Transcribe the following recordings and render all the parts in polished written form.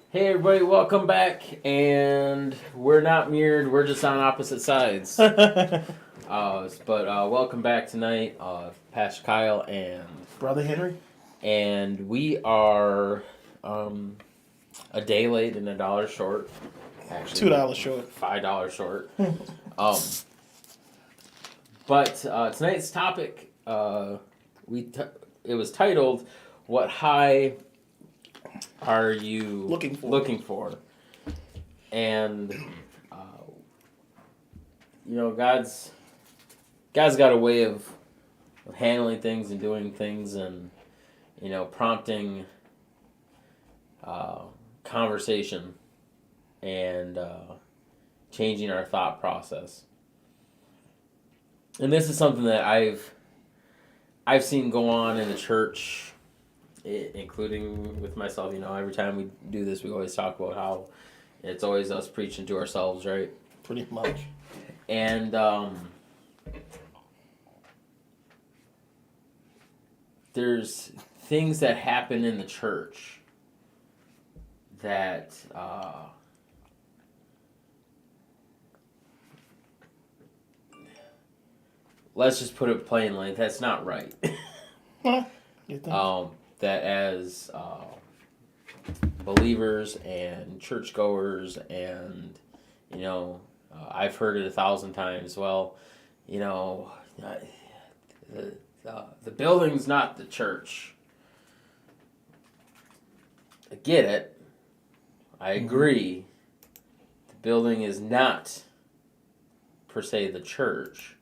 Hey everybody, welcome back. And we're not mirrored, we're just on opposite sides. But welcome back tonight, Pastor Kyle and Brother Henry. And we are a day late and $1 short. Actually, $2 short. $5 short. But tonight's topic, it was titled, "What High Are You Looking for?" And God's got a way of handling things and doing things, and prompting conversation and changing our thought process. And this is something that I've seen go on in the church, including with myself. Every time we do this, we always talk about how it's always us preaching to ourselves, right? Pretty much. And there's things that happen in the church that let's just put it plainly, that's not right. You think? That as believers and churchgoers, and I've heard it 1,000 times. Well, the building's not the church. I get it. I agree. The building is not per se the church.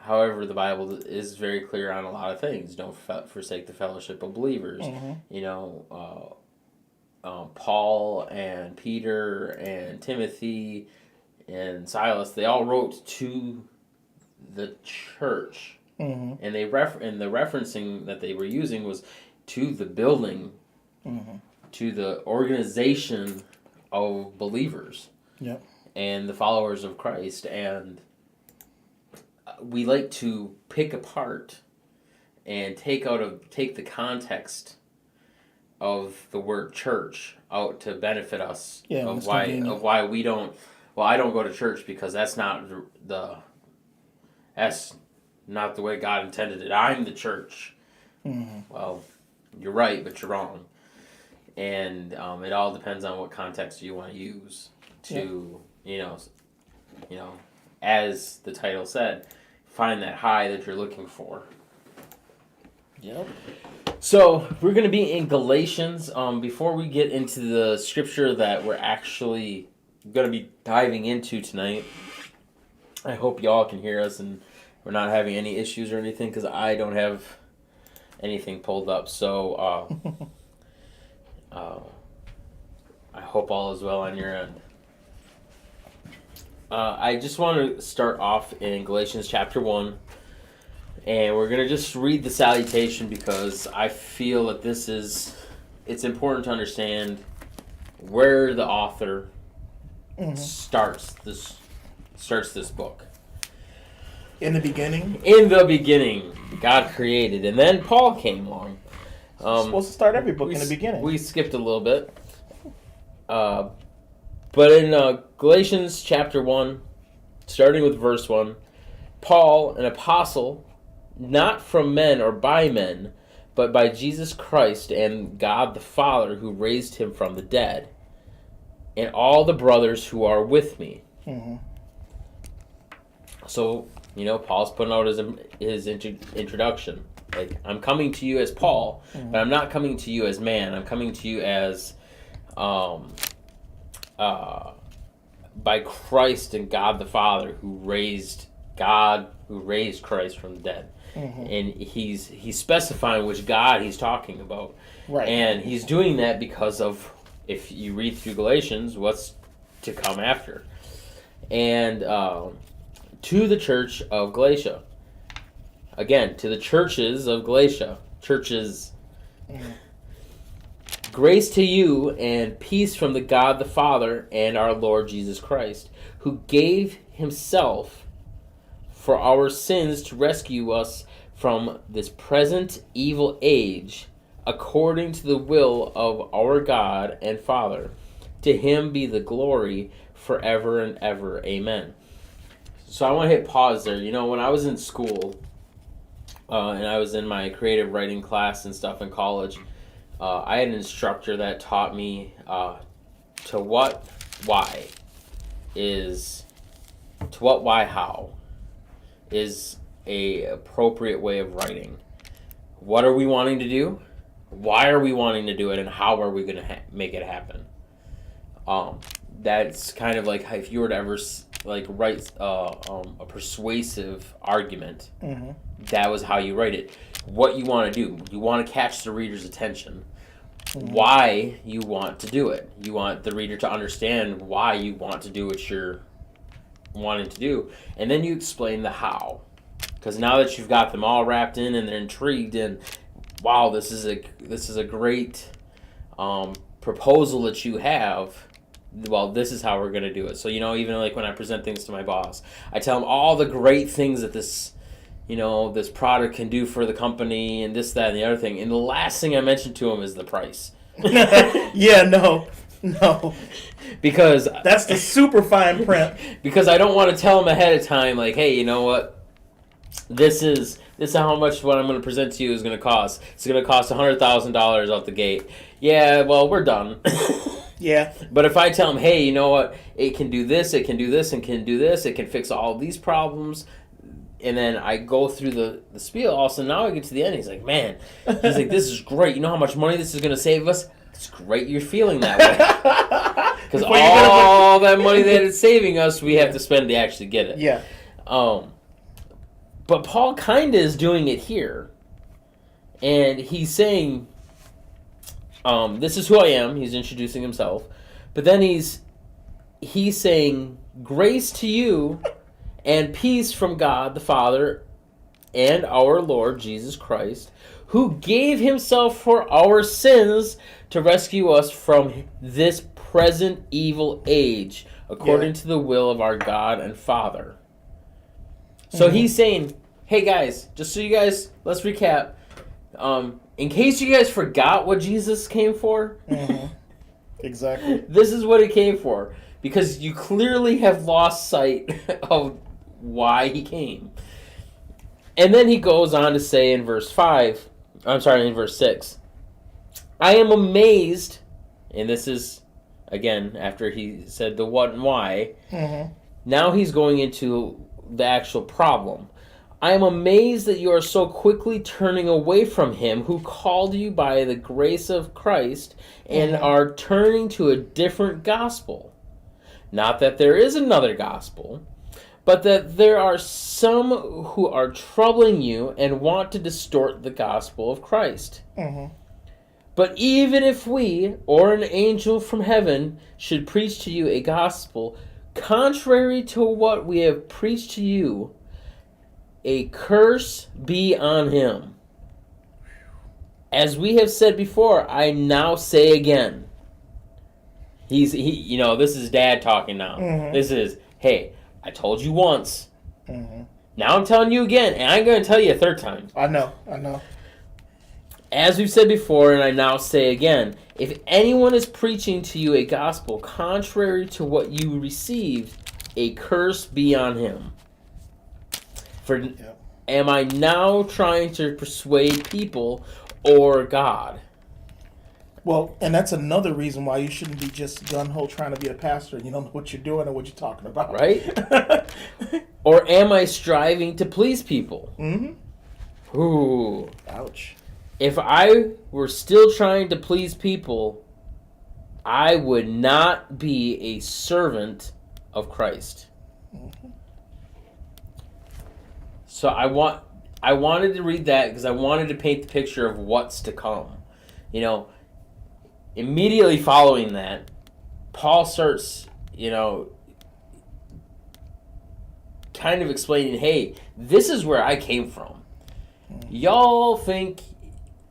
However, the Bible is very clear on a lot of things. Don't forsake the fellowship of believers. Paul and Peter and Timothy and Silas, they all wrote to the church. And they and the referencing that they were using was to the building, to the organization of believers, and the followers of Christ. And we like to pick apart and take the context of the word church out to benefit us, of why we don't. Well, I don't go to church because that's not that's not the way God intended it. I'm the church. Well, you're right, but you're wrong. And it all depends on what context you want to use to, as the title said, find that high that you're looking for. Yep. So we're going to be in Galatians. Before we get into the scripture that we're actually going to be diving into tonight, I hope y'all can hear us and we're not having any issues or anything, because I don't have anything pulled up. So I hope all is well on your end. I just want to start off in Galatians chapter 1, and we're going to just read the salutation because I feel that it's important to understand where the author starts this book. In the beginning? In the beginning, God created, and then Paul came along. Supposed to start every book in the beginning. We skipped a little bit. But in Galatians chapter 1, starting with verse 1, Paul, an apostle, not from men or by men, but by Jesus Christ and God the Father who raised him from the dead, and all the brothers who are with me. So, Paul's putting out his introduction. Like, I'm coming to you as Paul, but I'm not coming to you as man. I'm coming to you as by Christ and God the Father who raised Christ from the dead. And he's specifying which God he's talking about. Right. And he's doing that because of, if you read through Galatians, what's to come after. And to the church of Galatia. Again, to the churches of Galatia. Churches. Grace to you and peace from the God the Father and our Lord Jesus Christ, who gave himself for our sins to rescue us from this present evil age, according to the will of our God and Father. To him be the glory forever and ever. Amen. So I want to hit pause there. You know, when I was in school, and I was in my creative writing class and stuff in college, I had an instructor that taught me to what, why how is a appropriate way of writing. What are we wanting to do? Why are we wanting to do it? And how are we going to make it happen? That's kind of like if you were to ever write a persuasive argument, that was how you write it. What you want to do. You want to catch the reader's attention. Why you want to do it. You want the reader to understand why you want to do what you're wanting to do. And then you explain the how. Because now that you've got them all wrapped in and they're intrigued and, wow, this is a great proposal that you have, well, this is how we're going to do it. So, you know, even like when I present things to my boss, I tell him all the great things that this product can do for the company and this, that, and the other thing. And the last thing I mention to him is the price. Yeah, no. Because that's the super fine print. Because I don't want to tell him ahead of time, like, hey, you know what? This is how much what I'm going to present to you is going to cost. It's going to cost $100,000 out the gate. Yeah, well, we're done. Yeah. But if I tell him, hey, you know what? It can do this, it can do this, and can do this. It can fix all these problems. And then I go through the spiel. Also, now I get to the end. He's like, man. He's like, this is great. You know how much money this is going to save us? It's great you're feeling that way. Because all that money that it's saving us, we have to spend to actually get it. Yeah. But Paul kind of is doing it here. And he's saying, this is who I am. He's introducing himself. But then he's saying, grace to you and peace from God the Father and our Lord Jesus Christ, who gave himself for our sins to rescue us from this present evil age, according to the will of our God and Father. So he's saying, hey guys, just so you guys, let's recap. In case you guys forgot what Jesus came for, exactly. This is what he came for. Because you clearly have lost sight of why he came. And then he goes on to say in verse 6, I am amazed, and this is, again, after he said the what and why, now he's going into the actual problem. I am amazed that you are so quickly turning away from him who called you by the grace of Christ and are turning to a different gospel. Not that there is another gospel, but that there are some who are troubling you and want to distort the gospel of Christ. But even if we, or an angel from heaven, should preach to you a gospel contrary to what we have preached to you, a curse be on him. As we have said before, I now say again. This is Dad talking now. This is, hey, I told you once. Now I'm telling you again, and I'm going to tell you a third time. I know. As we've said before, and I now say again, if anyone is preaching to you a gospel contrary to what you received, a curse be on him. For am I now trying to persuade people or God? Well, and that's another reason why you shouldn't be just gung-ho trying to be a pastor. You don't know what you're doing or what you're talking about. Right? Or am I striving to please people? Ooh. Ouch. If I were still trying to please people, I would not be a servant of Christ. So I wanted to read that because I wanted to paint the picture of what's to come. You know, immediately following that, Paul starts, kind of explaining, hey, this is where I came from. Y'all think,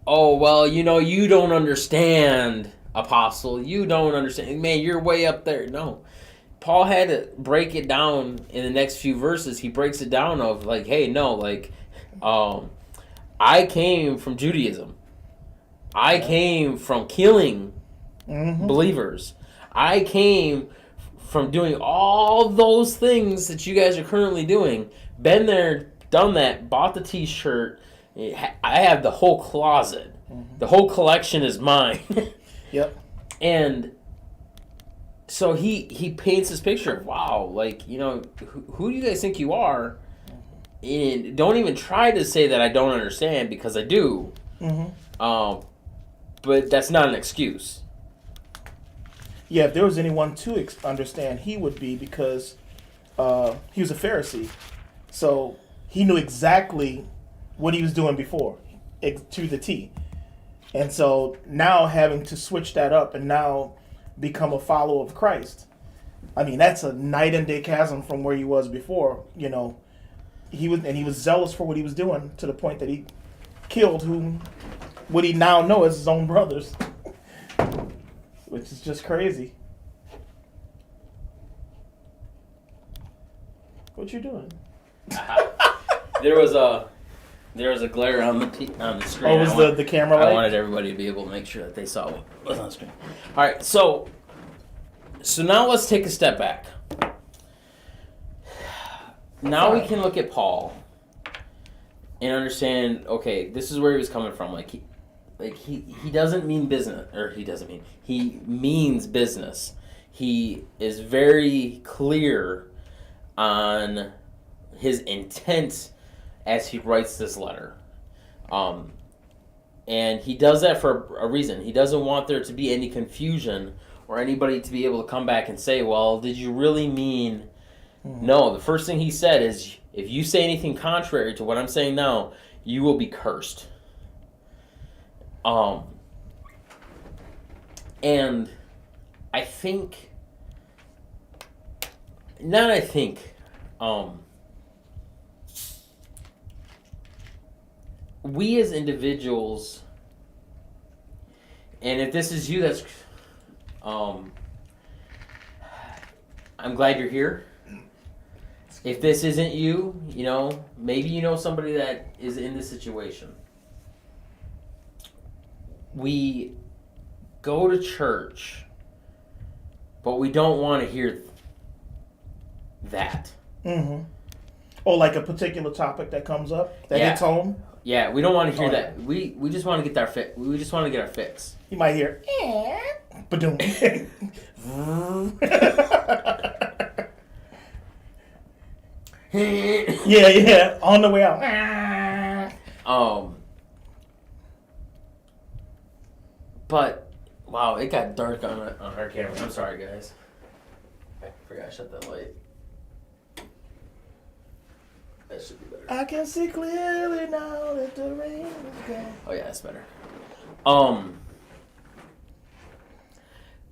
oh, well, you don't understand, apostle. You don't understand. Man, you're way up there. No. Paul had to break it down in the next few verses. He breaks it down of like, hey, no, like, I came from Judaism. I came from killing believers. I came from doing all those things that you guys are currently doing. Been there, done that, bought the t-shirt. I have the whole closet. The whole collection is mine. Yep. And so he paints this picture of, wow, like, you know, who do you guys think you are? And don't even try to say that I don't understand, because I do. But that's not an excuse. Yeah, if there was anyone to understand, he would be, because he was a Pharisee. So he knew exactly what he was doing before, to the T. And so now having to switch that up and now become a follower of Christ, I mean, that's a night and day chasm from where he was before. You know, he was zealous for what he was doing, to the point that he killed what he now know as his own brothers, which is just crazy. What you doing? There was a glare on the screen. Oh, was the camera light? I wanted everybody to be able to make sure that they saw what was on the screen. All right, so now let's take a step back. Now we can look at Paul and understand, okay, this is where he was coming from. He doesn't mean business, or he means business. He is very clear on his intent as he writes this letter. And he does that for a reason. He doesn't want there to be any confusion or anybody to be able to come back and say, well, did you really mean... No, the first thing he said is, if you say anything contrary to what I'm saying now, you will be cursed. And I think... we as individuals, and if this is you, that's... I'm glad you're here. If this isn't you, you know, maybe you know somebody that is in this situation. We go to church, but we don't want to hear that. Or like a particular topic that comes up that hits home. Yeah, we don't want to hear that. We just want to get our fix. We just want to get our fix. You might hear, ba-doom. yeah, on the way out. But wow, it got dark on our camera. I'm sorry, guys. I forgot to shut that light. That should be better. I can see clearly now that the rain is gone. Oh yeah, that's better.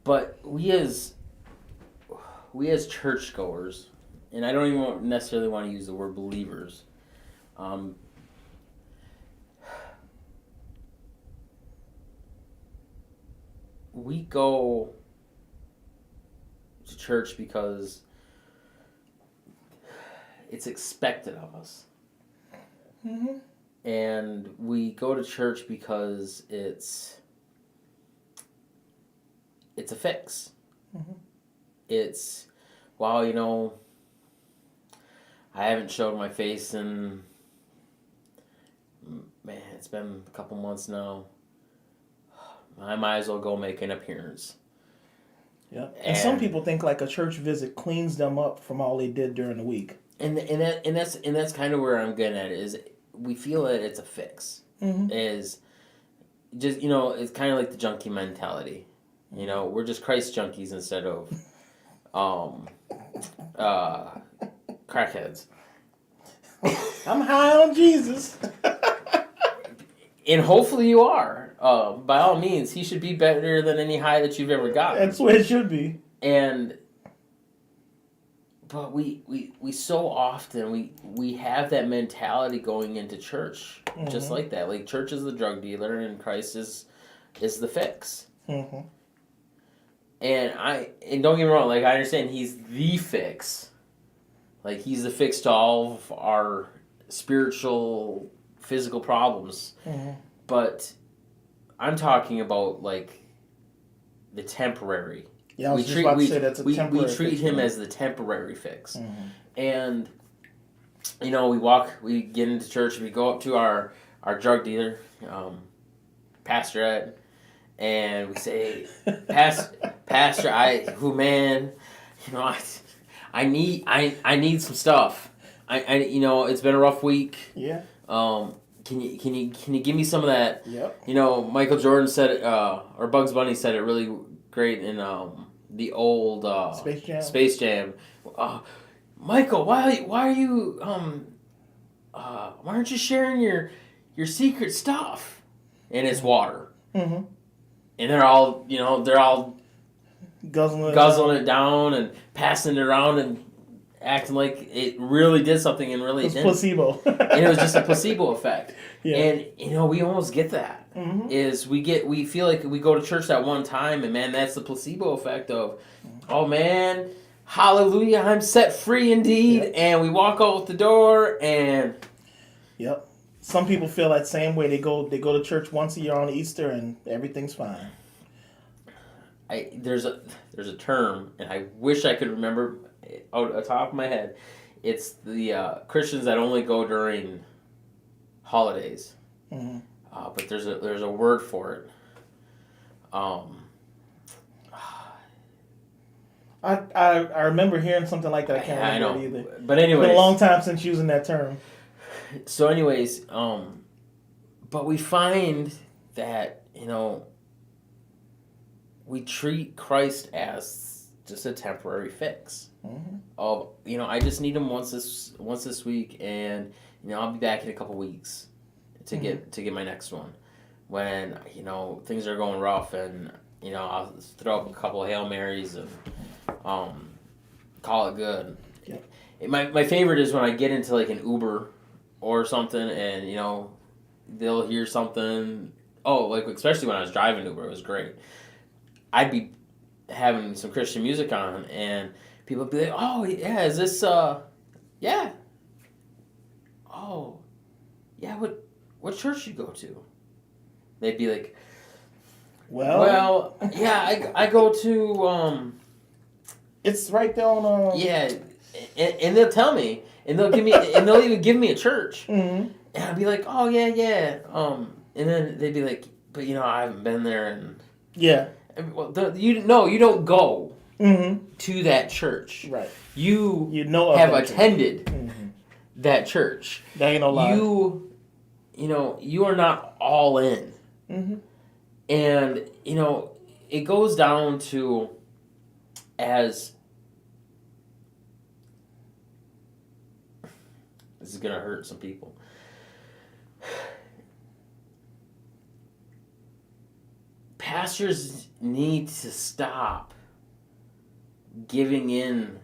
But we as churchgoers, and I don't even necessarily want to use the word believers, we go to church because it's expected of us. And we go to church because it's a fix. It's, well, you know, I haven't showed my face in, man, it's been a couple months now. I might as well go make an appearance. Yeah, and some people think like a church visit cleans them up from all they did during the week. And that's kind of where I'm getting at, is we feel that it's a fix. Is just, you know, it's kind of like the junkie mentality. You know, we're just Christ junkies instead of crackheads. I'm high on Jesus. And hopefully you are. By all means, he should be better than any high that you've ever gotten. That's what it should be. But we so often we have that mentality going into church, just like that. Like, church is the drug dealer and Christ is the fix. And don't get me wrong, like, I understand he's the fix. Like, he's the fix to all of our spiritual, physical problems. But I'm talking about like the temporary. Yeah, I was just about to say that's a temporary we treat fix, him right? as the temporary fix, Mhm. and we get into church, we go up to our drug dealer, Pastor Ed, and we say, Pastor, man, I need some stuff. It's been a rough week. Yeah. Can you give me some of that? Yep. Michael Jordan said it, or Bugs Bunny said it really great in the old Space Jam. Space Jam. Michael, why are you why aren't you sharing your secret stuff? And it's water. Mm-hmm. And they're all Guzzling it down and passing it around and acting like it really did something and really It was didn't. placebo. And it was just a placebo effect. Yeah. And we almost get that. Mm-hmm. Is we feel like we go to church that one time and man, that's the placebo effect of, oh man, hallelujah, I'm set free indeed. Yep. And we walk out the door and Yep. Some people feel that same way. They go to church once a year on Easter and everything's fine. There's a term, and I wish I could remember out the top of my head. It's the Christians that only go during holidays. Mm-hmm. But there's a word for it. I remember hearing something like that. I can't remember it either. But anyways, it's been a long time since using that term. So anyways, but we find that we treat Christ as just a temporary fix. Mm-hmm. Of I just need him once this week, and I'll be back in a couple weeks to get my next one. When things are going rough, and I'll throw up a couple of Hail Marys and call it good. Yep. My favorite is when I get into like an Uber or something, and they'll hear something. Oh, like especially when I was driving Uber, it was great. I'd be having some Christian music on, and people would be like, "Oh yeah, is this yeah? Oh yeah, what church you go to?" They'd be like, "Well, yeah, I go to It's right there on yeah," and they'll tell me, and they'll even give me a church, Mm-hmm. and I'd be like, "Oh yeah," and then they'd be like, "But I haven't been there," and yeah. well, you don't go Mm-hmm. to that church. Right. You know of have that attended Mm-hmm. that church. That ain't no lie. You are not all in. Mm-hmm. And it goes down to as this is gonna hurt some people. Pastors need to stop giving in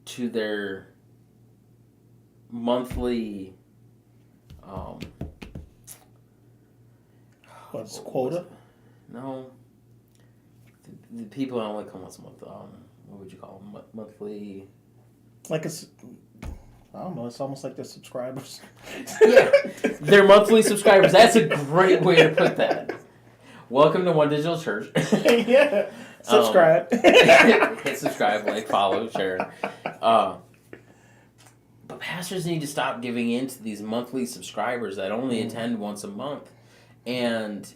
to their monthly what's quota? No. The people that only come once a month, what would you call them? Monthly. Like I don't know. It's almost like they're subscribers. Yeah, they're monthly subscribers. That's a great way to put that. Welcome to One Digital Church. Yeah, subscribe. Hit subscribe, like, follow, share. But pastors need to stop giving in to these monthly subscribers that only attend once a month, and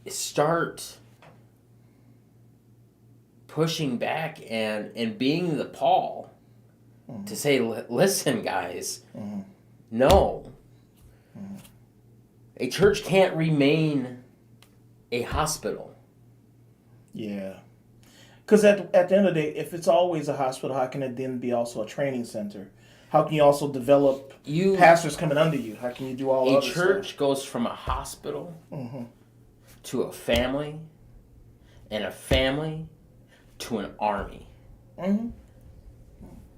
start pushing back and being the Paul. To say, listen, guys, no. A church can't remain a hospital. Yeah. Because at the end of the day, if it's always a hospital, how can it then be also a training center? How can you also develop pastors coming under you? How can you do all that? A church goes from a hospital to a family, and a family to an army. Mm-hmm.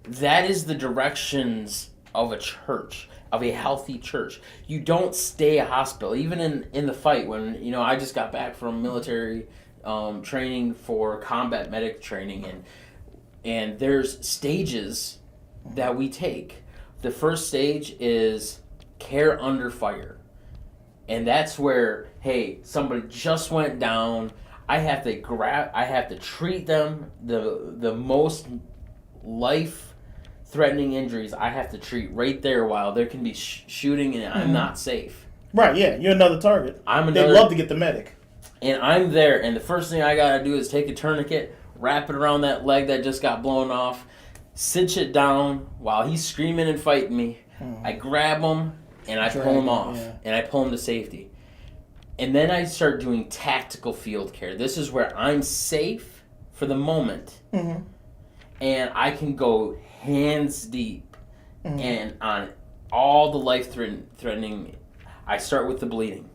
That is the directions of a church, of a healthy church. You don't stay a hospital. Even in the fight, when I just got back from military training for combat medic training, and there's stages that we take. The first stage is care under fire. And that's where, hey, somebody just went down. I have to treat them, the most life-threatening injuries I have to treat right there while there can be shooting and I'm not safe. Right, yeah, you're another target. They'd love to get the medic. And I'm there, and the first thing I gotta do is take a tourniquet, wrap it around that leg that just got blown off, cinch it down while he's screaming and fighting me. I grab him, and I pull him off, and I pull him to safety. And then I start doing tactical field care. This is where I'm safe for the moment, and I can go hands deep, and on all the life-threatening, I start with the bleeding.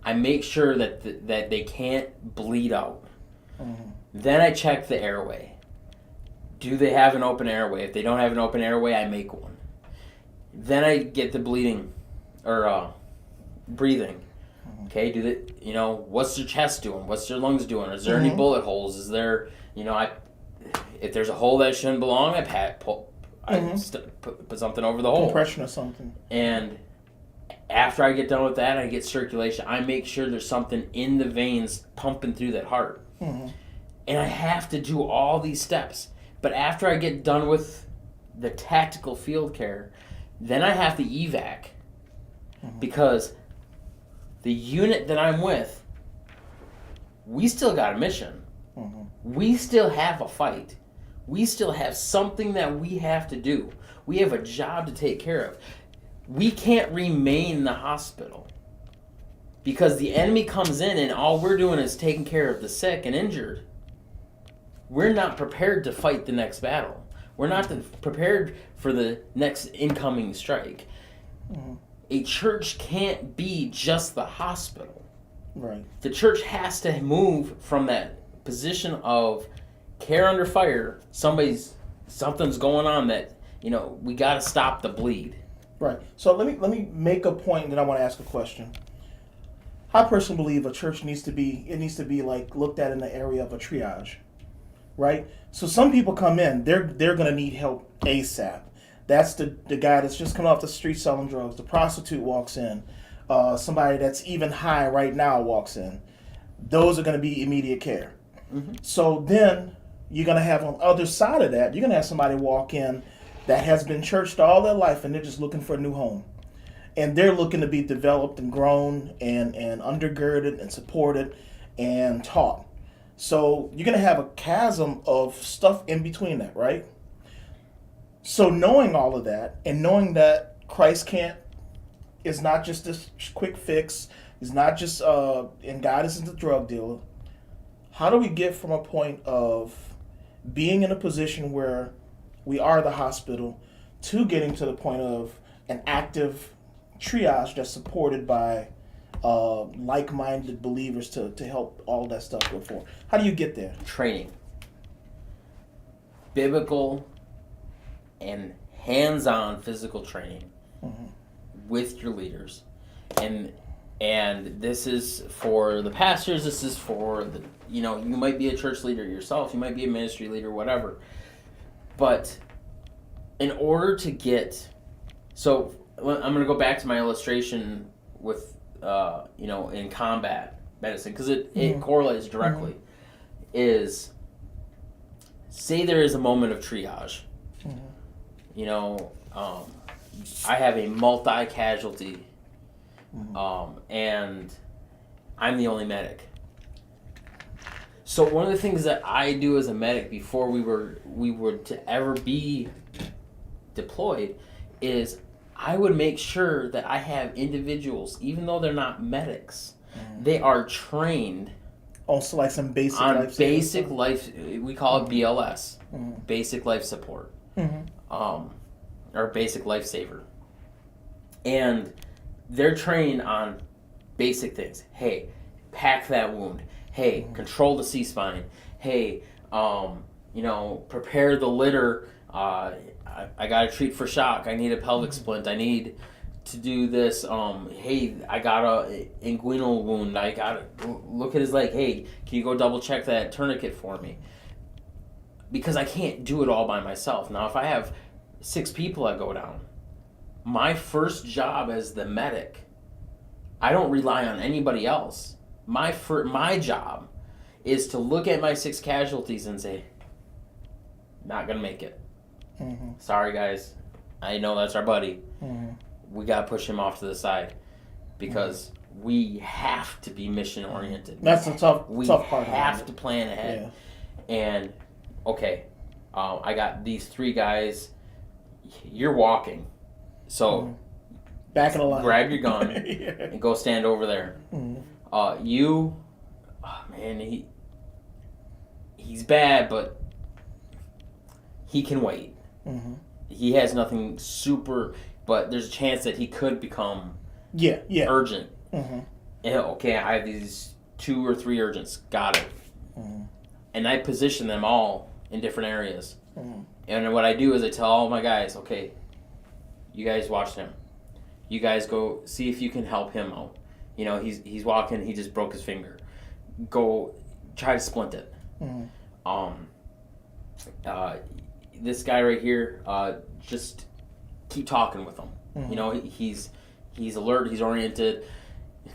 I make sure that that they can't bleed out. Then I check the airway. Do they have an open airway? If they don't have an open airway, I make one. Then I get the bleeding or breathing. Okay, what's their chest doing? What's their lungs doing? Is there any bullet holes? Is there, if there's a hole that shouldn't belong, I put something over the hole. Compression or something. And after I get done with that, I get circulation. I make sure there's something in the veins pumping through that heart. And I have to do all these steps. But after I get done with the tactical field care, then I have to evac. Because the unit that I'm with, we still got a mission. We still have a fight. We still have something that we have to do. We have a job to take care of. We can't remain in the hospital because the enemy comes in and all we're doing is taking care of the sick and injured. We're not prepared to fight the next battle. We're not prepared for the next incoming strike. A church can't be just the hospital. Right. The church has to move from that position of care under fire. Something's going on that, we got to stop the bleed. Right. So let me make a point, and then I want to ask a question. I personally believe a church needs to be like looked at in the area of a triage, right? So some people come in, they're gonna need help ASAP. That's the guy that's just coming off the street selling drugs. The prostitute walks in. Somebody that's even high right now walks in. Those are gonna be immediate care. So then you're gonna have on the other side of that, you're gonna have somebody walk in that has been churched all their life and they're just looking for a new home. And they're looking to be developed and grown and undergirded and supported and taught. So you're going to have a chasm of stuff in between that, right? So knowing all of that and knowing that Christ is not just this quick fix, is not just, and God isn't the drug dealer, how do we get from a point of being in a position where we are the hospital to getting to the point of an active triage that's supported by like-minded believers to help all that stuff go forward? How do you get there? Training. Biblical and hands-on physical training with your leaders. And this is for the pastors, this is for the, you might be a church leader yourself, you might be a ministry leader, whatever. But in order to get, so I'm going to go back to my illustration with, in combat medicine, because it correlates directly, is say there is a moment of triage. I have a multi-casualty, and I'm the only medic. So one of the things that I do as a medic before we were to ever be deployed is I would make sure that I have individuals, even though they're not medics, they are trained also like some basic on life basic life. We call it BLS, basic life support, or basic lifesaver, and they're trained on basic things. Hey, pack that wound. Hey, control the C-spine. Hey, prepare the litter. I got to treat for shock. I need a pelvic splint. I need to do this. Hey, I got a inguinal wound. I got to look at his leg. Hey, can you go double check that tourniquet for me? Because I can't do it all by myself. Now, if I have 6 people that go down, my first job as the medic, I don't rely on anybody else. My job is to look at my 6 casualties and say, not gonna make it. Mm-hmm. Sorry guys, I know that's our buddy. Mm-hmm. We gotta push him off to the side because we have to be mission oriented. That's the tough part. We have to plan ahead. Yeah. And okay, I got these 3 guys. You're walking, so back in the line. grab your gun Yeah. and go stand over there. Mm-hmm. Man, he's bad, but he can wait. Mm-hmm. He has nothing super, but there's a chance that he could become Yeah. urgent. Mm-hmm. And, okay, I have these 2 or 3 urgents. Got it. Mm-hmm. And I position them all in different areas. Mm-hmm. And what I do is I tell all my guys, okay, you guys watch him. You guys go see if you can help him out. You know, he's walking, he just broke his finger. Go try to splint it. Mm-hmm. This guy right here, just keep talking with him. Mm-hmm. You know, he's alert, he's oriented.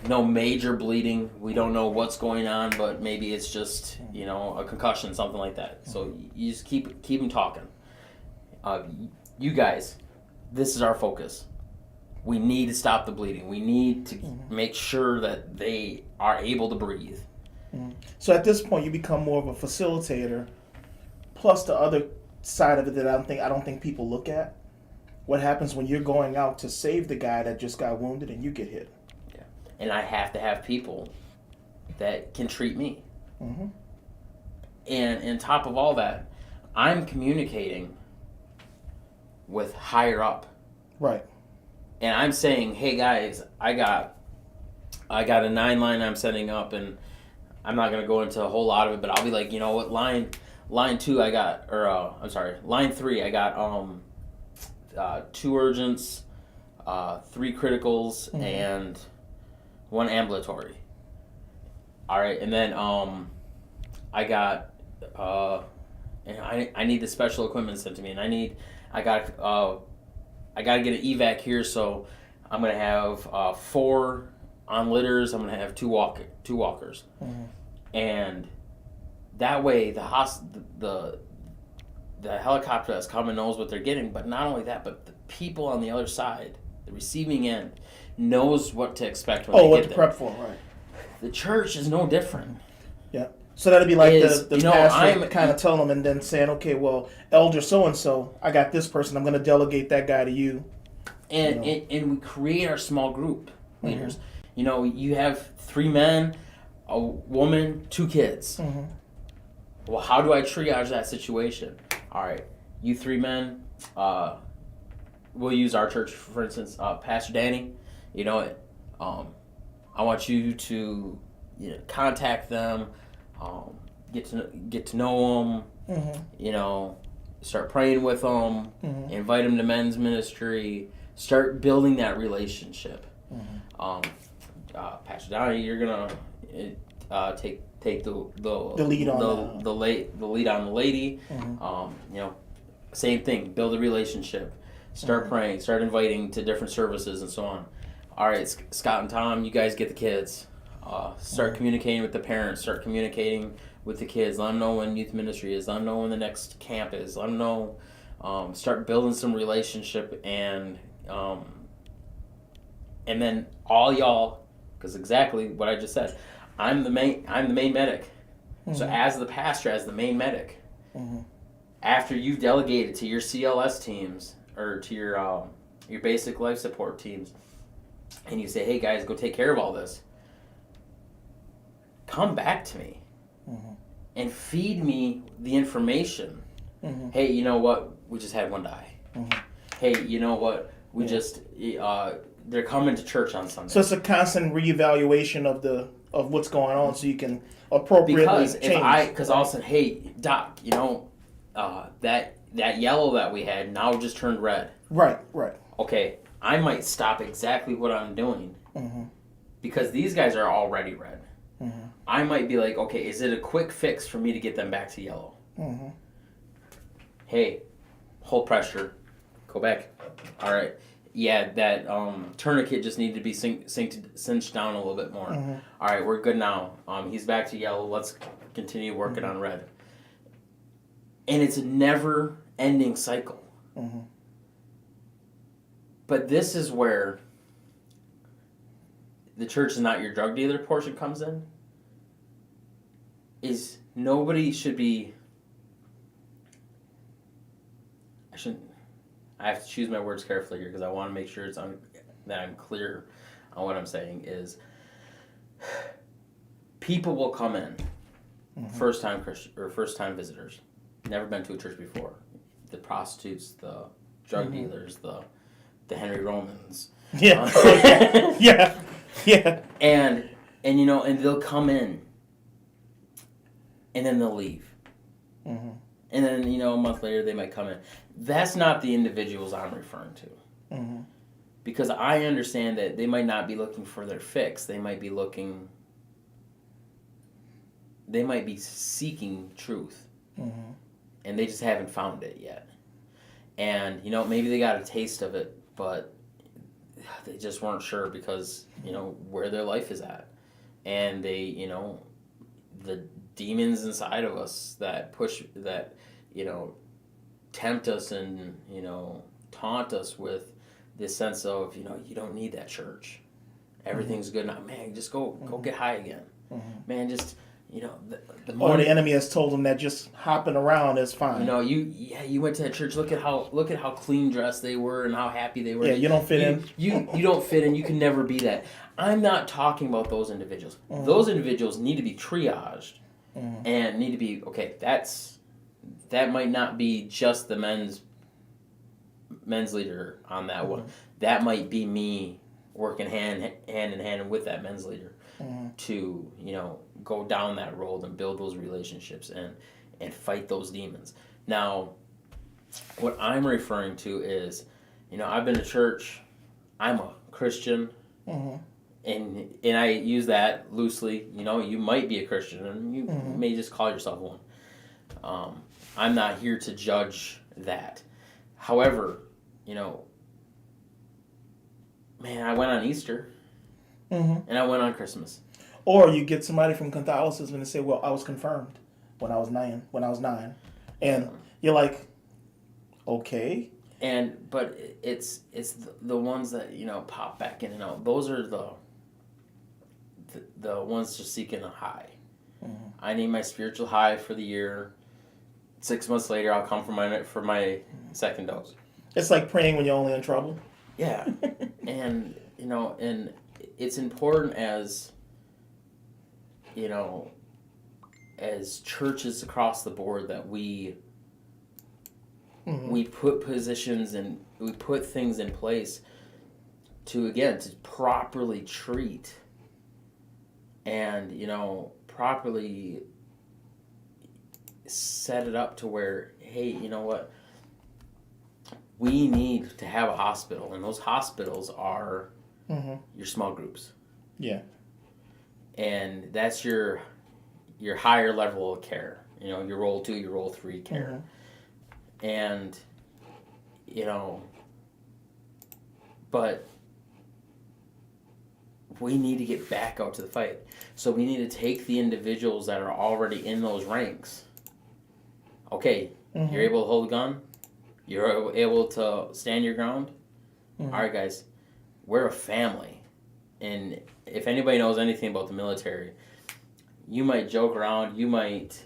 No major bleeding. We don't know what's going on, but maybe it's just, you know, a concussion, something like that. So you just keep him talking. You guys, this is our focus. We need to stop the bleeding. We need to make sure that they are able to breathe. So at this point, you become more of a facilitator. Plus, the other side of it that I don't think people look at. What happens when you're going out to save the guy that just got wounded and you get hit? Yeah. And I have to have people that can treat me. Mm-hmm. And on top of all that, I'm communicating with higher up. Right. And I'm saying, hey guys, I got a 9 line I'm setting up, and I'm not gonna go into a whole lot of it, but I'll be like, you know what, line 2 I got, or line 3 I got 2 urgents, 3 criticals, and 1 ambulatory. All right, and then I got and I need the special equipment sent to me, and I got to get an evac here, so I'm gonna have 4 on litters. I'm gonna have 2 walkers, and that way the helicopter that's coming knows what they're getting. But not only that, but the people on the other side, the receiving end, knows what to expect when they what get to there. prep for, right? The church is no different. Yeah. So that'd be like the pastor I'm kind of telling them and then saying, okay, well, elder so-and-so, I got this person. I'm going to delegate that guy to you. And we create our small group leaders. You know, you have 3 men, a woman, 2 kids. Well, how do I triage that situation? All right, you 3 men, we'll use our church, for instance, Pastor Danny. You know, I want you to contact them, get to know them, you know, start praying with them, invite them to men's ministry, start building that relationship. Pastor Donnie, you're gonna take the lead on the lead on the lady. You know, same thing. Build a relationship. Start praying. Start inviting to different services and so on. All right, Scott and Tom, you guys get the kids. Start communicating with the parents. Start communicating with the kids. Let them know when youth ministry is. Let them know when the next camp is. Let them know. Start building some relationship, and then all y'all, because exactly what I just said, I'm the main medic. So as the pastor, as the main medic, after you've delegated to your CLS teams or to your basic life support teams, and you say, hey guys, go take care of all this, come back to me and feed me the information. Hey, you know what? We just had 1 die. Hey, you know what? We just they're coming to church on Sunday. So it's a constant reevaluation of what's going on, so you can appropriately change. Because all of a sudden, hey Doc, you know that yellow that we had now just turned red. Right. Okay, I might stop exactly what I'm doing because these guys are already red. I might be like, okay, is it a quick fix for me to get them back to yellow? Hey, hold pressure, go back. All right, yeah, that tourniquet just needed to be cinched down a little bit more. Mm-hmm. All right, we're good now. He's back to yellow. Let's continue working on red. And it's a never-ending cycle. Mm-hmm. But this is where the church is not your drug dealer portion comes in. Is nobody should be. I have to choose my words carefully here because I want to make sure that I'm clear on what I'm saying. Is people will come in, first time Christian or first time visitors, never been to a church before. The prostitutes, the drug dealers, the Henry Romans. Yeah. Yeah. Yeah. And they'll come in, and then they'll leave. Mm-hmm. And then, a month later they might come in. That's not the individuals I'm referring to. Mm-hmm. Because I understand that they might not be looking for their fix. They might be seeking truth. Mm-hmm. And they just haven't found it yet. And, maybe they got a taste of it, but they just weren't sure because, where their life is at. And they, the demons inside of us that tempt us and, taunt us with this sense of, you don't need that church. Everything's good now. Man, just go get high again. Mm-hmm. Man, just, the Or more the enemy has told them that just hopping around is fine. You went to that church. Look at how clean dressed they were and how happy they were. Yeah, you don't fit in. You don't fit in. You can never be that. I'm not talking about those individuals. Mm-hmm. Those individuals need to be triaged and need to be okay. That might not be just the men's leader on that one. That might be me working hand in hand with that men's leader to go down that road and build those relationships and fight those demons. Now, what I'm referring to is, I've been to church. I'm a Christian, and I use that loosely. You might be a Christian, and you may just call yourself one. I'm not here to judge that. However, man, I went on Easter, and I went on Christmas. Or you get somebody from Catholicism and say, "Well, I was confirmed when I was 9." And you're like, "Okay." But it's the ones that pop back in and out. Those are the ones just seeking a high. I need my spiritual high for the year. 6 months later, I'll come for my second dose. It's like praying when you're only in trouble. Yeah, and it's important as as churches across the board that we put positions and we put things in place to properly treat and properly set it up to where, hey, you know what, we need to have a hospital, and those hospitals are your small groups. Yeah. And that's your higher level of care. Your role 2, your role 3 care. And but we need to get back out to the fight. So we need to take the individuals that are already in those ranks. Okay, you're able to hold a gun. You're able to stand your ground. All right, guys, we're a family. And if anybody knows anything about the military, you might joke around. You might,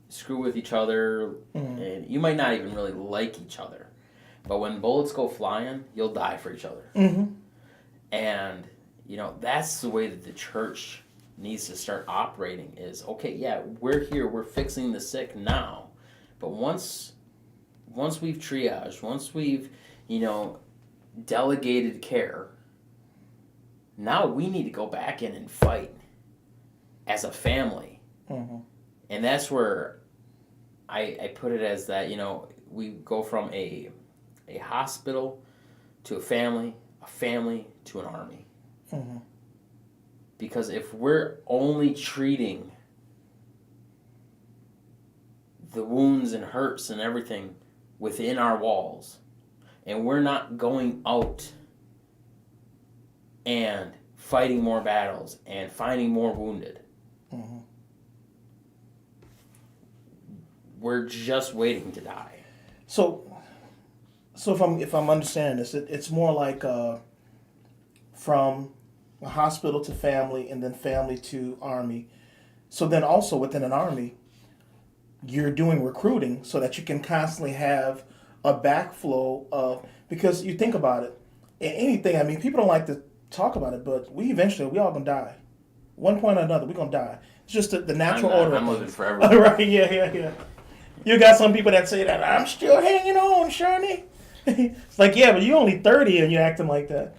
screw with each other. And you might not even really like each other. But when bullets go flying, you'll die for each other. And, that's the way that the church needs to start operating is, okay, yeah, we're here. We're fixing the sick now. But once we've triaged, once we've, delegated care, now we need to go back in and fight as a family. And that's where I put it as that, we go from a hospital to a family to an army. Because if we're only treating the wounds and hurts and everything within our walls, and we're not going out and fighting more battles and finding more wounded, we're just waiting to die. So if I'm understanding this, it's more like from a hospital to family, and then family to army. So then also within an army, you're doing recruiting so that you can constantly have a backflow of, because you think about it, in anything, I mean, people don't like to talk about it, but we all gonna die. One point or another, we're gonna die. It's just the natural order. I'm living forever. Right, yeah. You got some people that say that, I'm still hanging on, Shani. It's like, yeah, but you're only 30 and you're acting like that.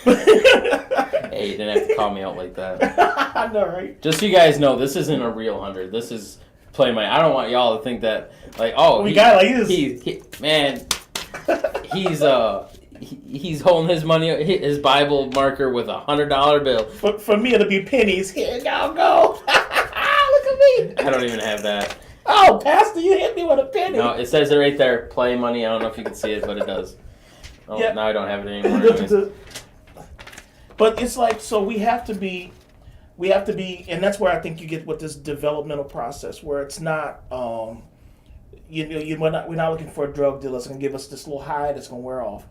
Hey, you didn't have to call me out like that. I know, right? Just so you guys know, this isn't a real 100. This is play money. I don't want y'all to think that, like, oh, got like this. He's holding his money, his Bible marker with $100 bill. For me, it'll be pennies. Here y'all go. Look at me. I don't even have that. Oh, Pastor, you hit me with a penny. No, it says it right there. Play money. I don't know if you can see it, but it does. Oh, yeah. Now I don't have it anymore. Anyways. But it's like, so we have to be, and that's where I think you get with this developmental process, where it's not, we're not looking for a drug dealer that's going to give us this little high that's going to wear off.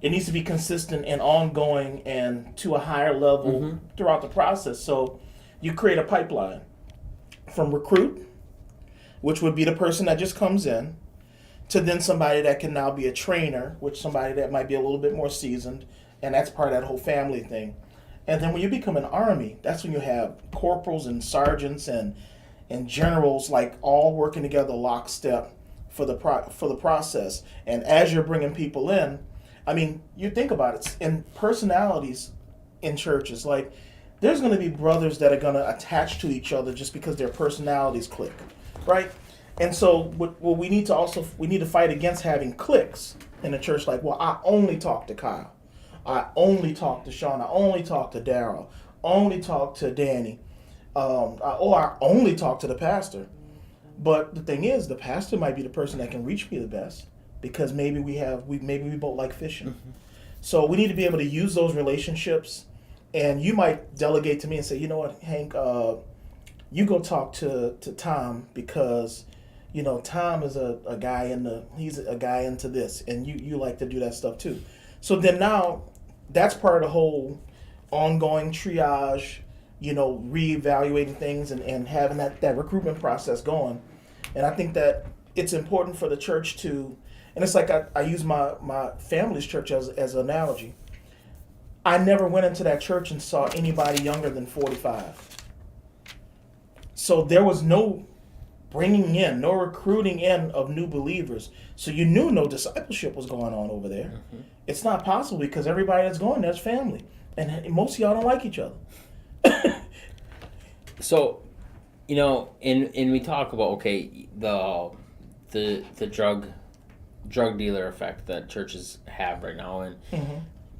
It needs to be consistent and ongoing and to a higher level throughout the process. So you create a pipeline from recruit, which would be the person that just comes in, to then somebody that can now be a trainer, which somebody that might be a little bit more seasoned, and that's part of that whole family thing. And then when you become an army, that's when you have corporals and sergeants and generals, like, all working together lockstep for the process. And as you're bringing people in, I mean, you think about it, in personalities in churches, like, there's going to be brothers that are going to attach to each other just because their personalities click, right? And so what we need to fight against having cliques in a church, like, well, I only talk to Kyle, I only talk to Sean, I only talk to Daryl, only talk to Danny, or I only talk to the pastor. But the thing is, the pastor might be the person that can reach me the best, because maybe we both like fishing. So we need to be able to use those relationships. And you might delegate to me and say, you know what, Hank, you go talk to Tom, because, you know, Tom is a guy he's a guy into this, and you like to do that stuff too. So then now that's part of the whole ongoing triage, you know, reevaluating things and having that recruitment process going. And I think that it's important for the church to, and it's like I use my family's church as an analogy. I never went into that church and saw anybody younger than 45. So there was no bringing in, no recruiting in of new believers. So you knew no discipleship was going on over there. It's not possible, because everybody that's going there's family. And most of y'all don't like each other. So, you know, and we talk about, okay, the drug dealer effect that churches have right now,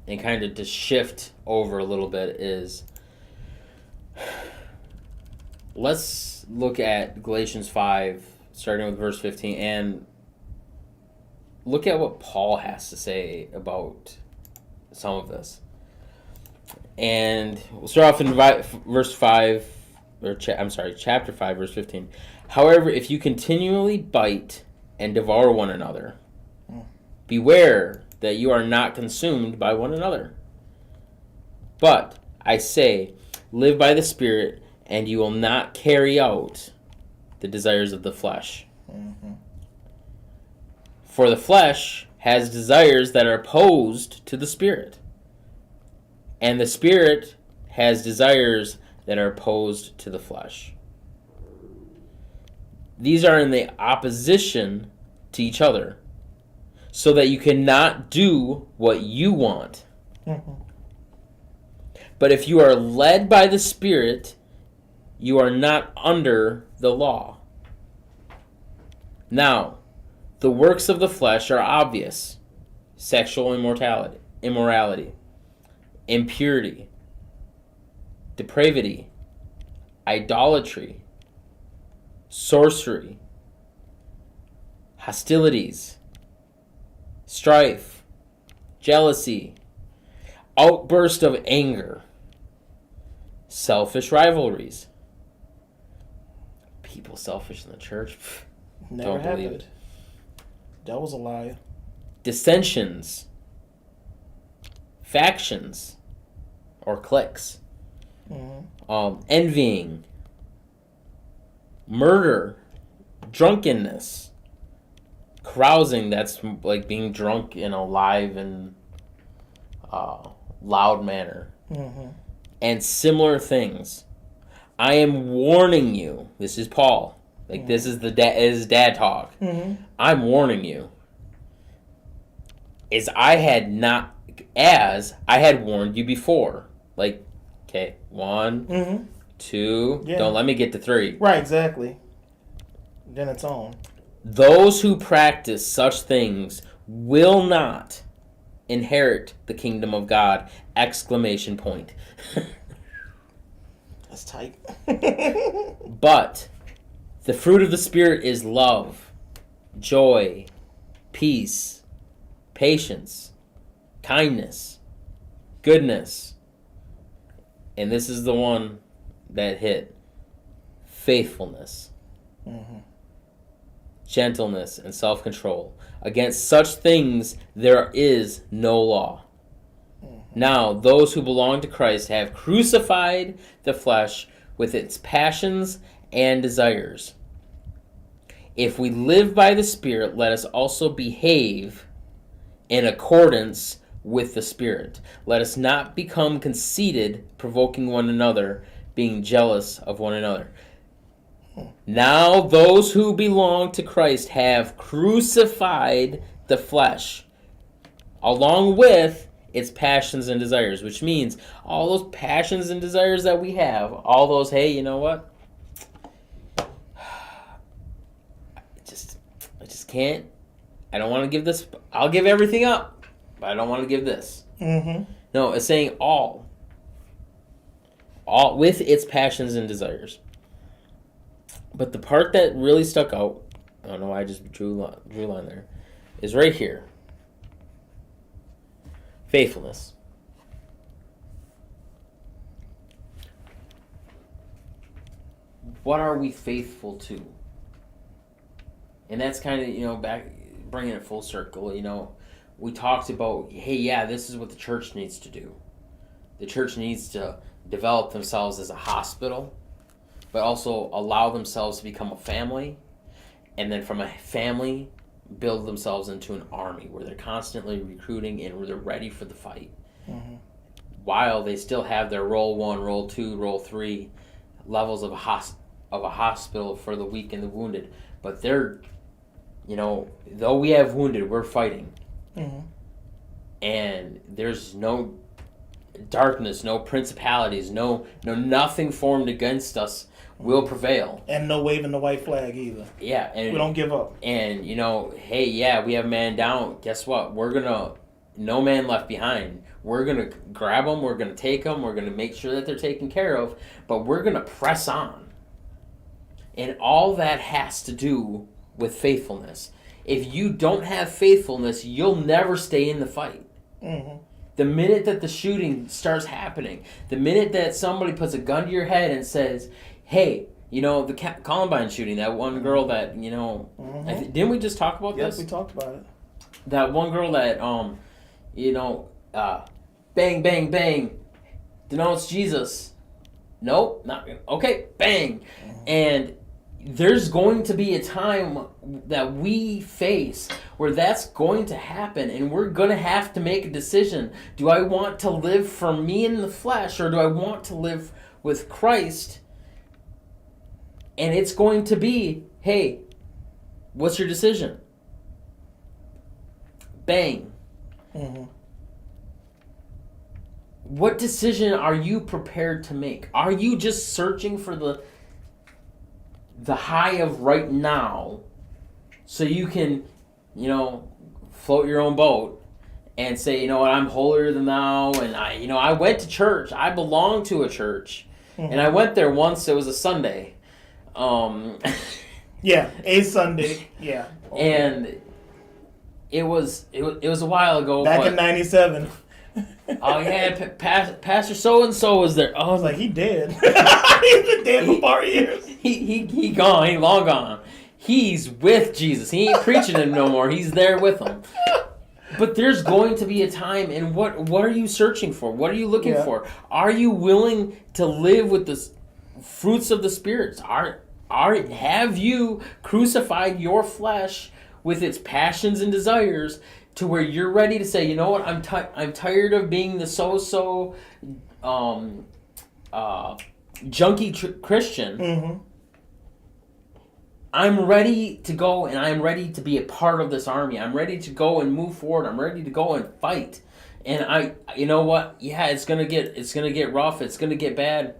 and kind of to shift over a little bit is, let's look at Galatians 5, starting with verse 15, and look at what Paul has to say about some of this. And we'll start off in verse 5, chapter 5, verse 15. However, if you continually bite and devour one another, beware that you are not consumed by one another. But, I say, live by the Spirit, and you will not carry out the desires of the flesh. For the flesh has desires that are opposed to the Spirit, and the Spirit has desires that are opposed to the flesh. These are in the opposition to each other, so that you cannot do what you want. But if you are led by the Spirit, you are not under the law. Now, the works of the flesh are obvious: sexual immorality, impurity, depravity, idolatry, sorcery, hostilities, strife, jealousy, outburst of anger, selfish rivalries. People selfish in the church? Never Don't believe happened. it. That was a lie. Dissensions, factions, or cliques, envying, murder, drunkenness, carousing, that's like being drunk in a live and loud manner, and similar things. I am warning you. This is Paul. Like, this is his dad talk. I'm warning you. As I had warned you before. Like, okay, 1, 2, Yeah. don't let me get to 3. Right, exactly. Then it's on. Those who practice such things will not inherit the kingdom of God! Exclamation point. That's tight. But the fruit of the Spirit is love, joy, peace, patience, kindness, goodness, and this is the one that hit, faithfulness, gentleness, and self-control. Against such things there is no law. Now, those who belong to Christ have crucified the flesh with its passions and desires. If we live by the Spirit, let us also behave in accordance with the Spirit. Let us not become conceited, provoking one another, being jealous of one another. Now those who belong to Christ have crucified the flesh, along with its passions and desires, which means all those passions and desires that we have, all those, hey, you know what? I just can't. I don't want to give this. I'll give everything up, but I don't want to give this. No, it's saying all with its passions and desires. But the part that really stuck out, I don't know why I just drew a line there, is right here. Faithfulness. What are we faithful to? And that's kind of, back, bringing it full circle, we talked about, hey, yeah, this is what the church needs to do. The church needs to develop themselves as a hospital, but also allow themselves to become a family, and then from a family, build themselves into an army where they're constantly recruiting and where they're ready for the fight. While they still have their role 1, role 2, role 3 levels of a hospital for the weak and the wounded. But they're, though we have wounded, we're fighting. And there's no darkness, no principalities, no nothing formed against us will prevail. And no waving the white flag either. Yeah. And we don't give up. And, hey, yeah, we have man down. Guess what? No man left behind. We're going to grab them. We're going to take them. We're going to make sure that they're taken care of. But we're going to press on. And all that has to do with faithfulness. If you don't have faithfulness, you'll never stay in the fight. The minute that the shooting starts happening, the minute that somebody puts a gun to your head and says, hey, the Columbine shooting, that one girl that, didn't we just talk about this? Yes, we talked about it. That one girl that, bang, bang, bang, denounce Jesus. Nope, not okay, bang. And there's going to be a time that we face where that's going to happen, and we're going to have to make a decision. Do I want to live for me in the flesh, or do I want to live with Christ? And it's going to be, hey, what's your decision? Bang. What decision are you prepared to make? Are you just searching for the high of right now so you can, float your own boat and say, you know what, I'm holier than thou, and I went to church. I belong to a church. And I went there once. It was a Sunday. Yeah, a Sunday. Yeah. And, it was a while ago. Back in '97. Oh yeah, Pastor so and so was there. Oh, I was like, he dead. He's been dead for 4 years. He gone. He long gone. He's with Jesus. He ain't preaching him no more. He's there with him. But there's going to be a time, and what are you searching for? What are you looking for? Are you willing to live with the fruits of the spirits? Have you crucified your flesh with its passions and desires to where you're ready to say, you know what, I'm tired of being the so-so junkie Christian. Mm-hmm. I'm ready to go, and I'm ready to be a part of this army. I'm ready to go and move forward. I'm ready to go and fight. And you know what? Yeah, it's gonna get rough. It's gonna get bad.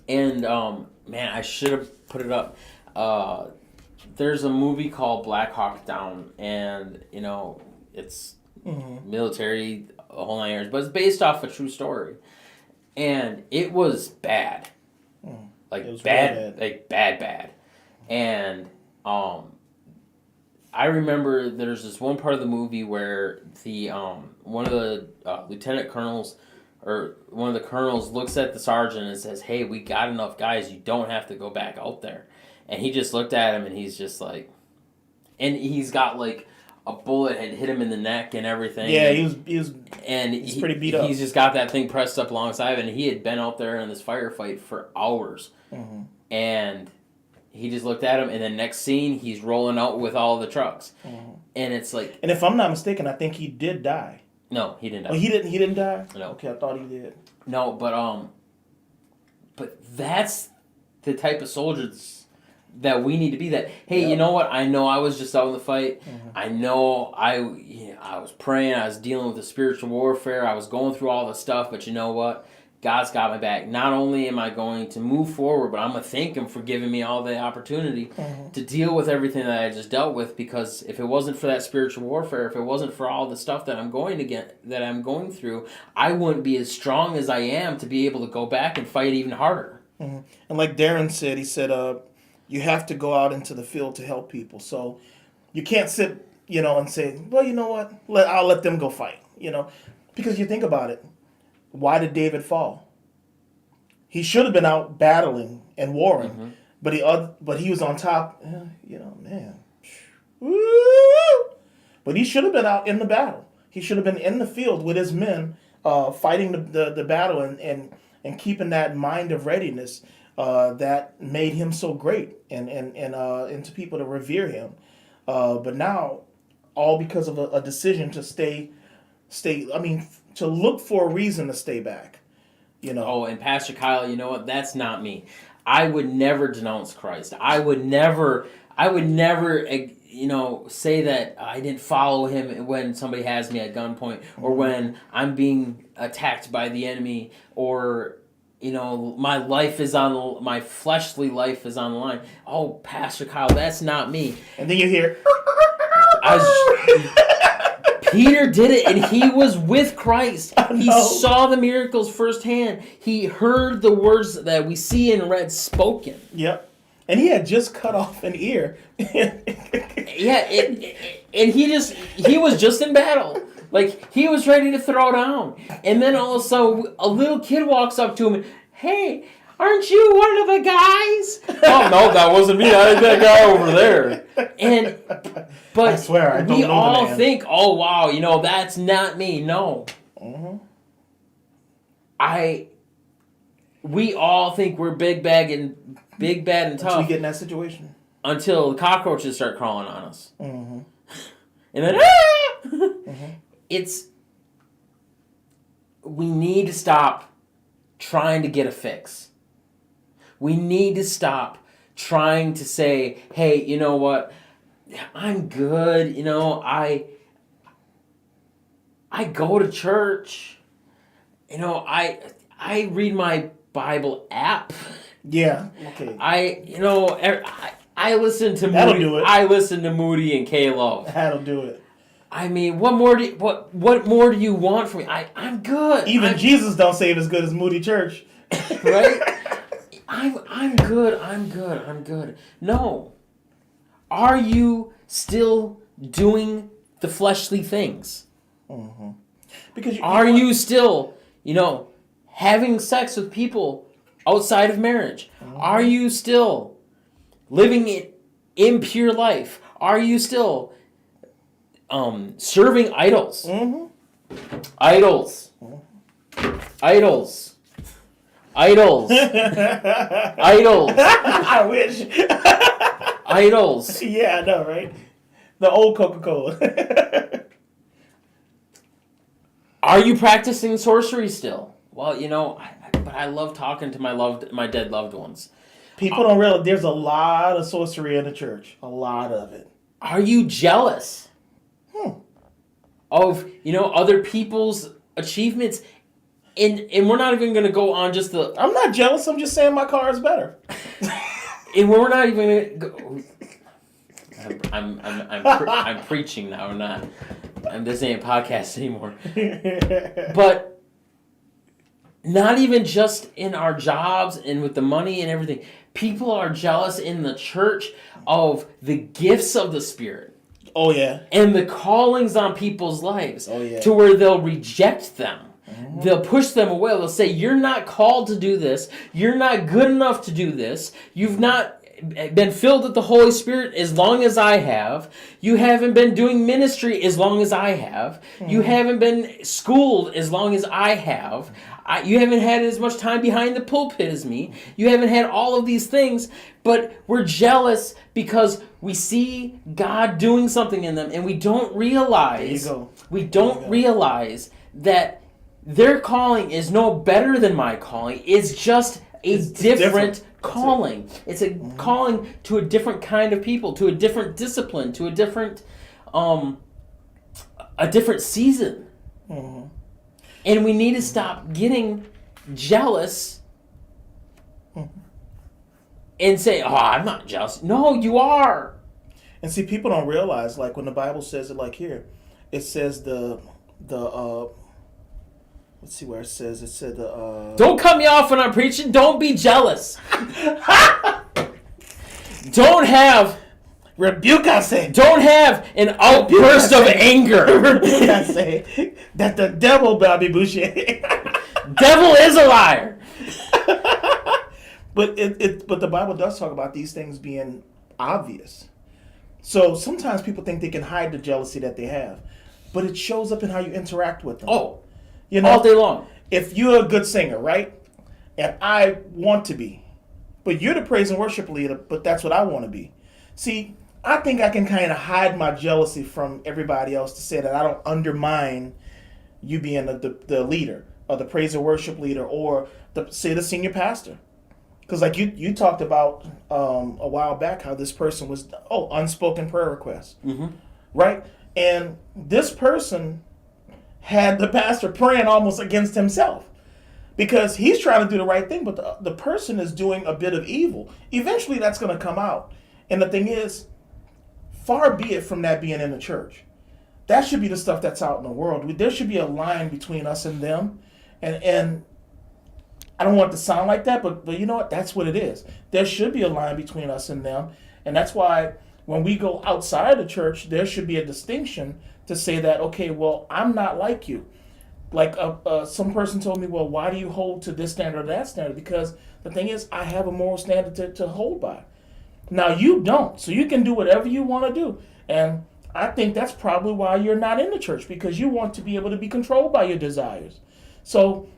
And man, I should have put it up. There's a movie called Black Hawk Down, and you know it's military, a whole 9 years, but it's based off a true story, and it was bad, like it was bad, really bad, like bad. And I remember there's this one part of the movie where the one of the lieutenant colonels or one of the colonels looks at the sergeant and says, "Hey, we got enough guys. You don't have to go back out there." And he just looked at him and he's just like, and he's got like a bullet had hit him in the neck and everything. Yeah, he was pretty beat up. He's just got that thing pressed up alongside him, and he had been out there in this firefight for hours. Mm-hmm. And he just looked at him, and then next scene, he's rolling out with all the trucks. Mm-hmm. And it's like... And if I'm not mistaken, I think he did die. No, he didn't die. Oh, he didn't die? No. Okay, I thought he did. No, but that's the type of soldiers that we need to be. That, hey, you know what? I know I was just out in the fight. Mm-hmm. I know I was praying. I was dealing with the spiritual warfare. I was going through all the stuff, but you know what? God's got my back. Not only am I going to move forward, but I'm going to thank Him for giving me all the opportunity to deal with everything that I just dealt with. Because if it wasn't for that spiritual warfare, if it wasn't for all the stuff that I'm going through, I wouldn't be as strong as I am to be able to go back and fight even harder. Mm-hmm. And like Darren said, he said, you have to go out into the field to help people. So you can't sit, and say, well, you know what? I'll let them go fight, because you think about it. Why did David fall? He should have been out battling and warring, but he was on top. Man, but he should have been out in the battle. He should have been in the field with his men, fighting the battle and keeping that mind of readiness that made him so great and to people to revere him. But now, all because of a decision to stay. To look for a reason to stay back, Oh, and Pastor Kyle, you know what? That's not me. I would never denounce Christ. I would never, say that I didn't follow Him when somebody has me at gunpoint, or when I'm being attacked by the enemy, or my fleshly life is on the line. Oh, Pastor Kyle, that's not me. And then you hear. Peter did it, and he was with Christ. He saw the miracles firsthand. He heard the words that we see and read spoken. Yep. And he had just cut off an ear. Yeah, and he was just in battle. Like, he was ready to throw down. And then all of a sudden, a little kid walks up to him and, hey, aren't you one of the guys? Oh, no, that wasn't me. I was that guy over there. But I swear, I don't know we the all man. think, oh, wow, that's not me. No. Mm-hmm. We all think we're big, bad, and tough. Until we get in that situation. Until the cockroaches start crawling on us. Mm-hmm. And then, we need to stop trying to get a fix. We need to stop trying to say, hey, you know what? I'm good. I go to church. I read my Bible app. Yeah. Okay. I listen to That'll Moody. do it. I listen to Moody and K-Love. That'll do it. I mean, what more do you want from me? I'm good. Even Jesus don't say it as good as Moody Church. Right? I'm good. No. Are you still doing the fleshly things? Because Are you still, having sex with people outside of marriage? Are you still living an impure life? Are you still serving idols? Idols. Idols. Idols. Idols. I wish. Idols. Yeah, I know, right? The old Coca-Cola. Are you practicing sorcery still? Well, but I love talking to my dead loved ones. People don't realize there's a lot of sorcery in the church. A lot of it. Are you jealous of other people's achievements? And we're not even going to go on just the. I'm not jealous. I'm just saying my car is better. And we're not even going to go. I'm preaching now. Or not. This ain't a podcast anymore. But not even just in our jobs and with the money and everything. People are jealous in the church of the gifts of the Spirit. Oh, yeah. And the callings on people's lives. Oh, yeah. To where they'll reject them. They'll push them away. They'll say, you're not called to do this. You're not good enough to do this. You've not been filled with the Holy Spirit as long as I have. You haven't been doing ministry as long as I have. You haven't been schooled as long as I have. You haven't had as much time behind the pulpit as me. You haven't had all of these things. But we're jealous because we see God doing something in them, and we don't realize. There you go. We don't realize that their calling is no better than my calling. It's just it's different calling. It's a calling to a different kind of people, to a different discipline, to a different season. And we need to stop getting jealous and say, "Oh, I'm not jealous." No, you are. And see, people don't realize, like when the Bible says it, like here, it says let's see where it says. It said Don't cut me off when I'm preaching. Don't be jealous. Don't have rebuke, I say. Don't have an outburst of anger. Rebuke, I say. That the devil, Bobby Boucher. Devil is a liar. But but the Bible does talk about these things being obvious. So sometimes people think they can hide the jealousy that they have, but it shows up in how you interact with them. Oh, all day long. If you're a good singer, right, and I want to be, but you're the praise and worship leader, but that's what I want to be. See, I think I can kind of hide my jealousy from everybody else to say that I don't undermine you being the leader or the praise and worship leader or the senior pastor. Because like you talked about a while back how this person was, unspoken prayer requests, right? And this person had the pastor praying almost against himself because he's trying to do the right thing, but the person is doing a bit of evil. Eventually that's going to come out. And the thing is, far be it from that being in the church. That should be the stuff that's out in the world. There should be a line between us and them. And I don't want it to sound like that, but you know what? That's what it is. There should be a line between us and them. And that's why when we go outside the church, there should be a distinction to say that, okay, well, I'm not like you. Like some person told me, well, why do you hold to this standard or that standard? Because the thing is, I have a moral standard to hold by. Now, you don't. So you can do whatever you want to do. And I think that's probably why you're not in the church, because you want to be able to be controlled by your desires. So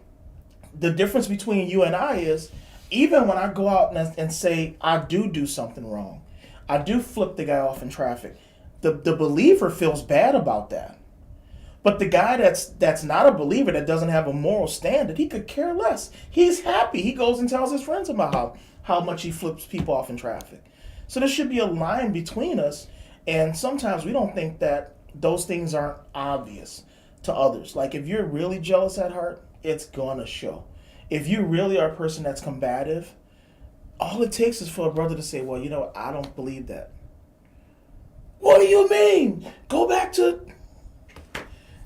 the difference between you and I is, even when I go out and say I do something wrong, I do flip the guy off in traffic, the believer feels bad about that. But the guy that's not a believer, that doesn't have a moral standard, he could care less. He's happy. He goes and tells his friends about how much he flips people off in traffic. So there should be a line between us, and sometimes we don't think that those things aren't obvious to others. Like if you're really jealous at heart, it's gonna show. If you really are a person that's combative, all it takes is for a brother to say, well, you know what, I don't believe that. What do you mean? Go back to,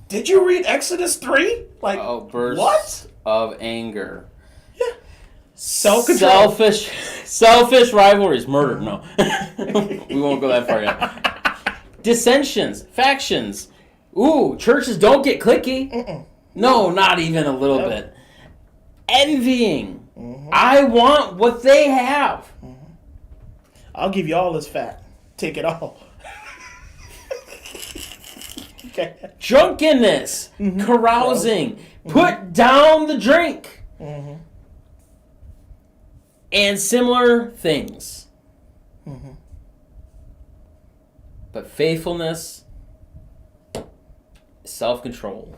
did you read Exodus 3? Like, outbursts what? Of anger. Yeah. Self-control. Selfish rivalries. Murder. No. We won't go that far yet. dissensions, factions. Ooh, churches don't get cliquey. No, not even a little bit. Envying. I want what they have. I'll give you all this fat. Take it all. Okay. Drunkenness, carousing, put down the drink, and similar things. But faithfulness, self-control,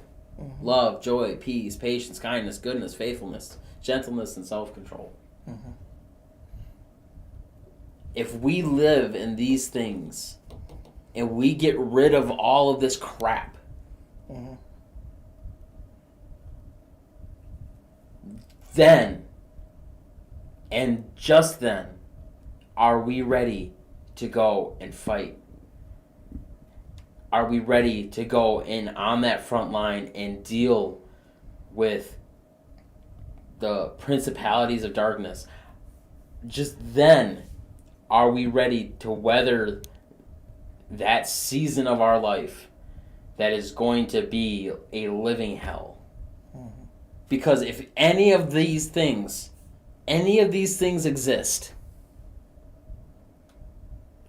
love, joy, peace, patience, kindness, goodness, faithfulness, gentleness, and self-control. If we live in these things and we get rid of all of this crap, then, and just then, are we ready to go and fight? Are we ready to go in on that front line and deal with the principalities of darkness? Just then, are we ready to weather that season of our life that is going to be a living hell? Because if any of these things exist,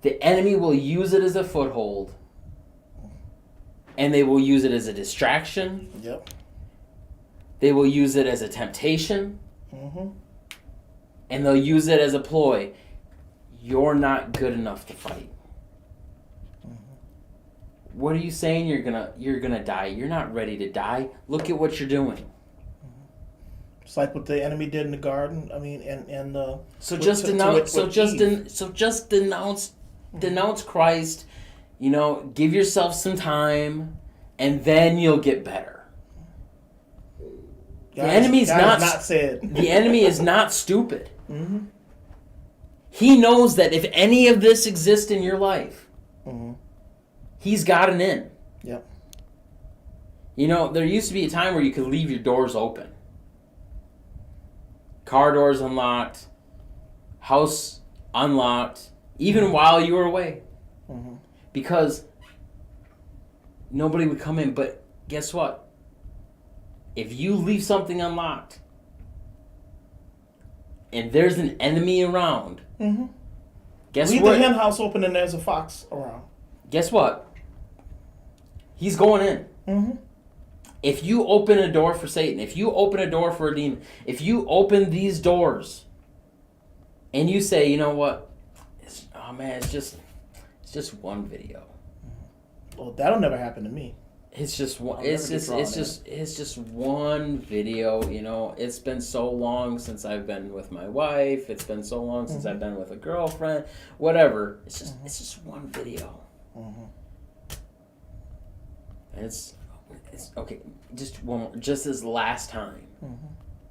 the enemy will use it as a foothold, and they will use it as a distraction. Yep. They will use it as a temptation, and they'll use it as a ploy. You're not good enough to fight. What are you saying? You're gonna die. You're not ready to die. Look at what you're doing. It's like what the enemy did in the garden. I mean, and So just denounce. Denounce Christ. You know, give yourself some time, and then you'll get better. The enemy is not said. The enemy is not stupid. He knows that if any of this exists in your life, he's got an in. Yep. You know, there used to be a time where you could leave your doors open. Car doors unlocked, house unlocked, even while you were away. Because nobody would come in. But guess what? If you leave something unlocked and there's an enemy around, guess leave what? the hen house open and there's a fox around. Guess what? He's going in. If you open a door for Satan, if you open a door for a demon, if you open these doors and you say, you know what? It's just one video. Well, that'll never happen to me. It's just one. It's just one video. You know, it's been so long since I've been with my wife. It's been so long since I've been with a girlfriend. Whatever. It's just one video. And it's okay. Just one more. Just this last time.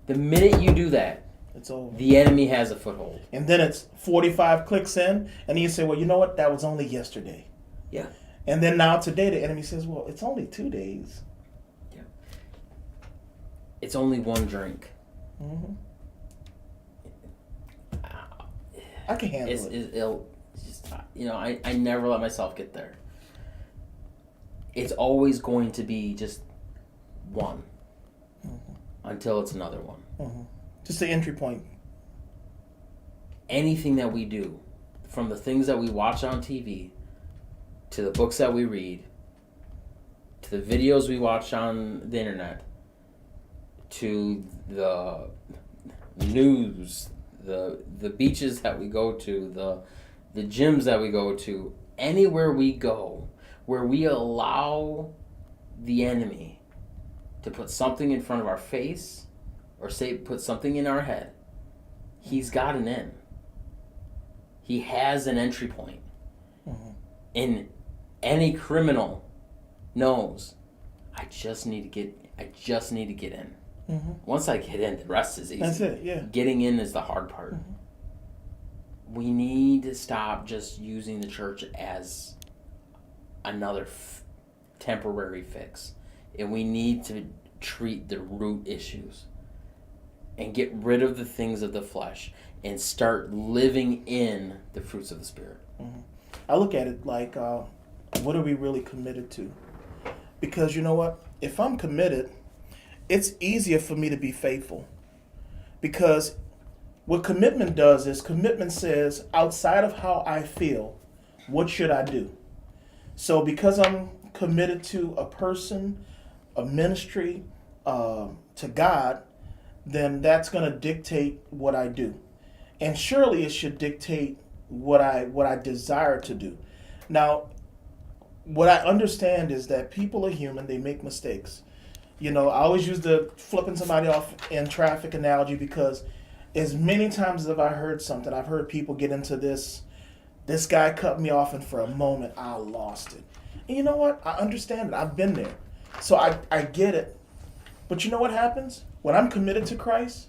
The minute you do that, it's over. The enemy has a foothold. And then it's 45 clicks in, and then you say, well, you know what? That was only yesterday. Yeah. And then now today the enemy says, well, it's only 2 days. Yeah. It's only one drink. I can handle it. It's just, you know, I never let myself get there. It's always going to be just one until it's another one. Just the entry point. Anything that we do, from the things that we watch on TV, to the books that we read, to the videos we watch on the internet, to the news, the beaches that we go to, the gyms that we go to, anywhere we go, where we allow the enemy to put something in front of our face or put something in our head, he's got an in. He has an entry point. And any criminal knows, I just need to get in. Once I get in, the rest is easy. That's it, yeah. Getting in is the hard part. We need to stop just using the church as another temporary fix. And we need to treat the root issues and get rid of the things of the flesh and start living in the fruits of the Spirit. I look at it like what are we really committed to? Because you know what? If I'm committed, it's easier for me to be faithful. Because what commitment does is commitment says, outside of how I feel, what should I do? So because I'm committed to a person, a ministry, to God, then that's going to dictate what I do. And surely it should dictate what I desire to do. Now, what I understand is that people are human; they make mistakes. You know, I always use the flipping somebody off in traffic analogy because as many times as I heard something, I've heard people get into this. This guy cut me off, and for a moment, I lost it. And you know what? I understand it. I've been there, so I get it. But you know what happens when I'm committed to Christ?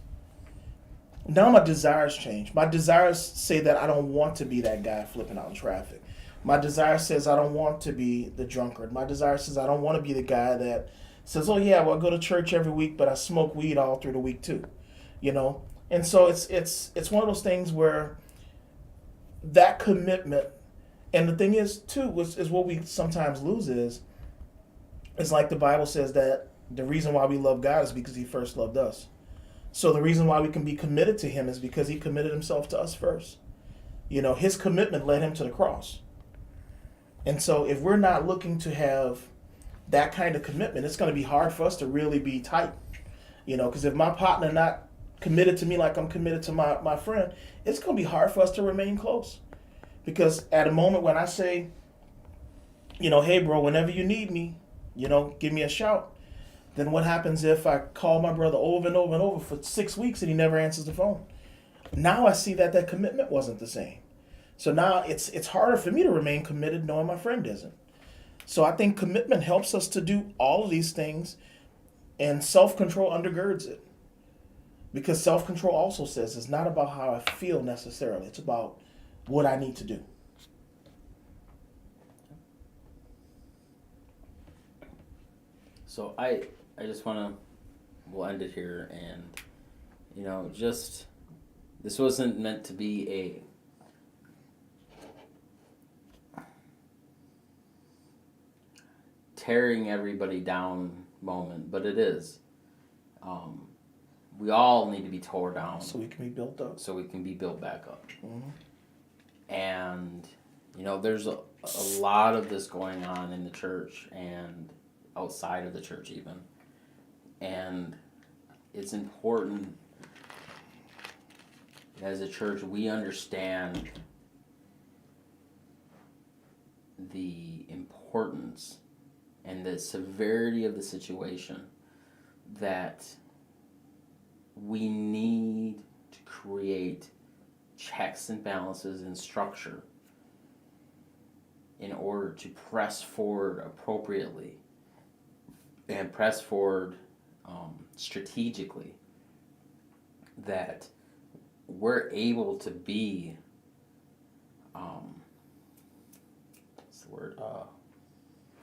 Now my desires change. My desires say that I don't want to be that guy flipping out in traffic. My desire says I don't want to be the drunkard. My desire says I don't want to be the guy that says, "Oh yeah, well I go to church every week, but I smoke weed all through the week too," you know. And so it's one of those things where that commitment, and the thing is too, is what we sometimes lose is, it's like the Bible says that the reason why we love God is because He first loved us. So the reason why we can be committed to Him is because He committed Himself to us first. You know, His commitment led Him to the cross. And so if we're not looking to have that kind of commitment, it's going to be hard for us to really be tight. You know, because if my partner not committed to me like I'm committed to my friend, it's going to be hard for us to remain close. Because at a moment when I say, you know, hey bro, whenever you need me, you know, give me a shout. Then what happens if I call my brother over and over and over for 6 weeks and he never answers the phone? Now I see that commitment wasn't the same. So now it's harder for me to remain committed knowing my friend isn't. So I think commitment helps us to do all of these things, and self-control undergirds it. Because self-control also says it's not about how I feel necessarily. It's about what I need to do. So I just want to, we'll end it here, and, you know, just, this wasn't meant to be a tearing everybody down moment, but it is. We all need to be tore down So we can be built up. so we can be built back up. Mm-hmm. And, you know, there's a lot of this going on in the church and outside of the church even. And it's important as a church we understand the importance and the severity of the situation, that we need to create checks and balances and structure in order to press forward appropriately and press forward strategically, that we're able to be what's the word,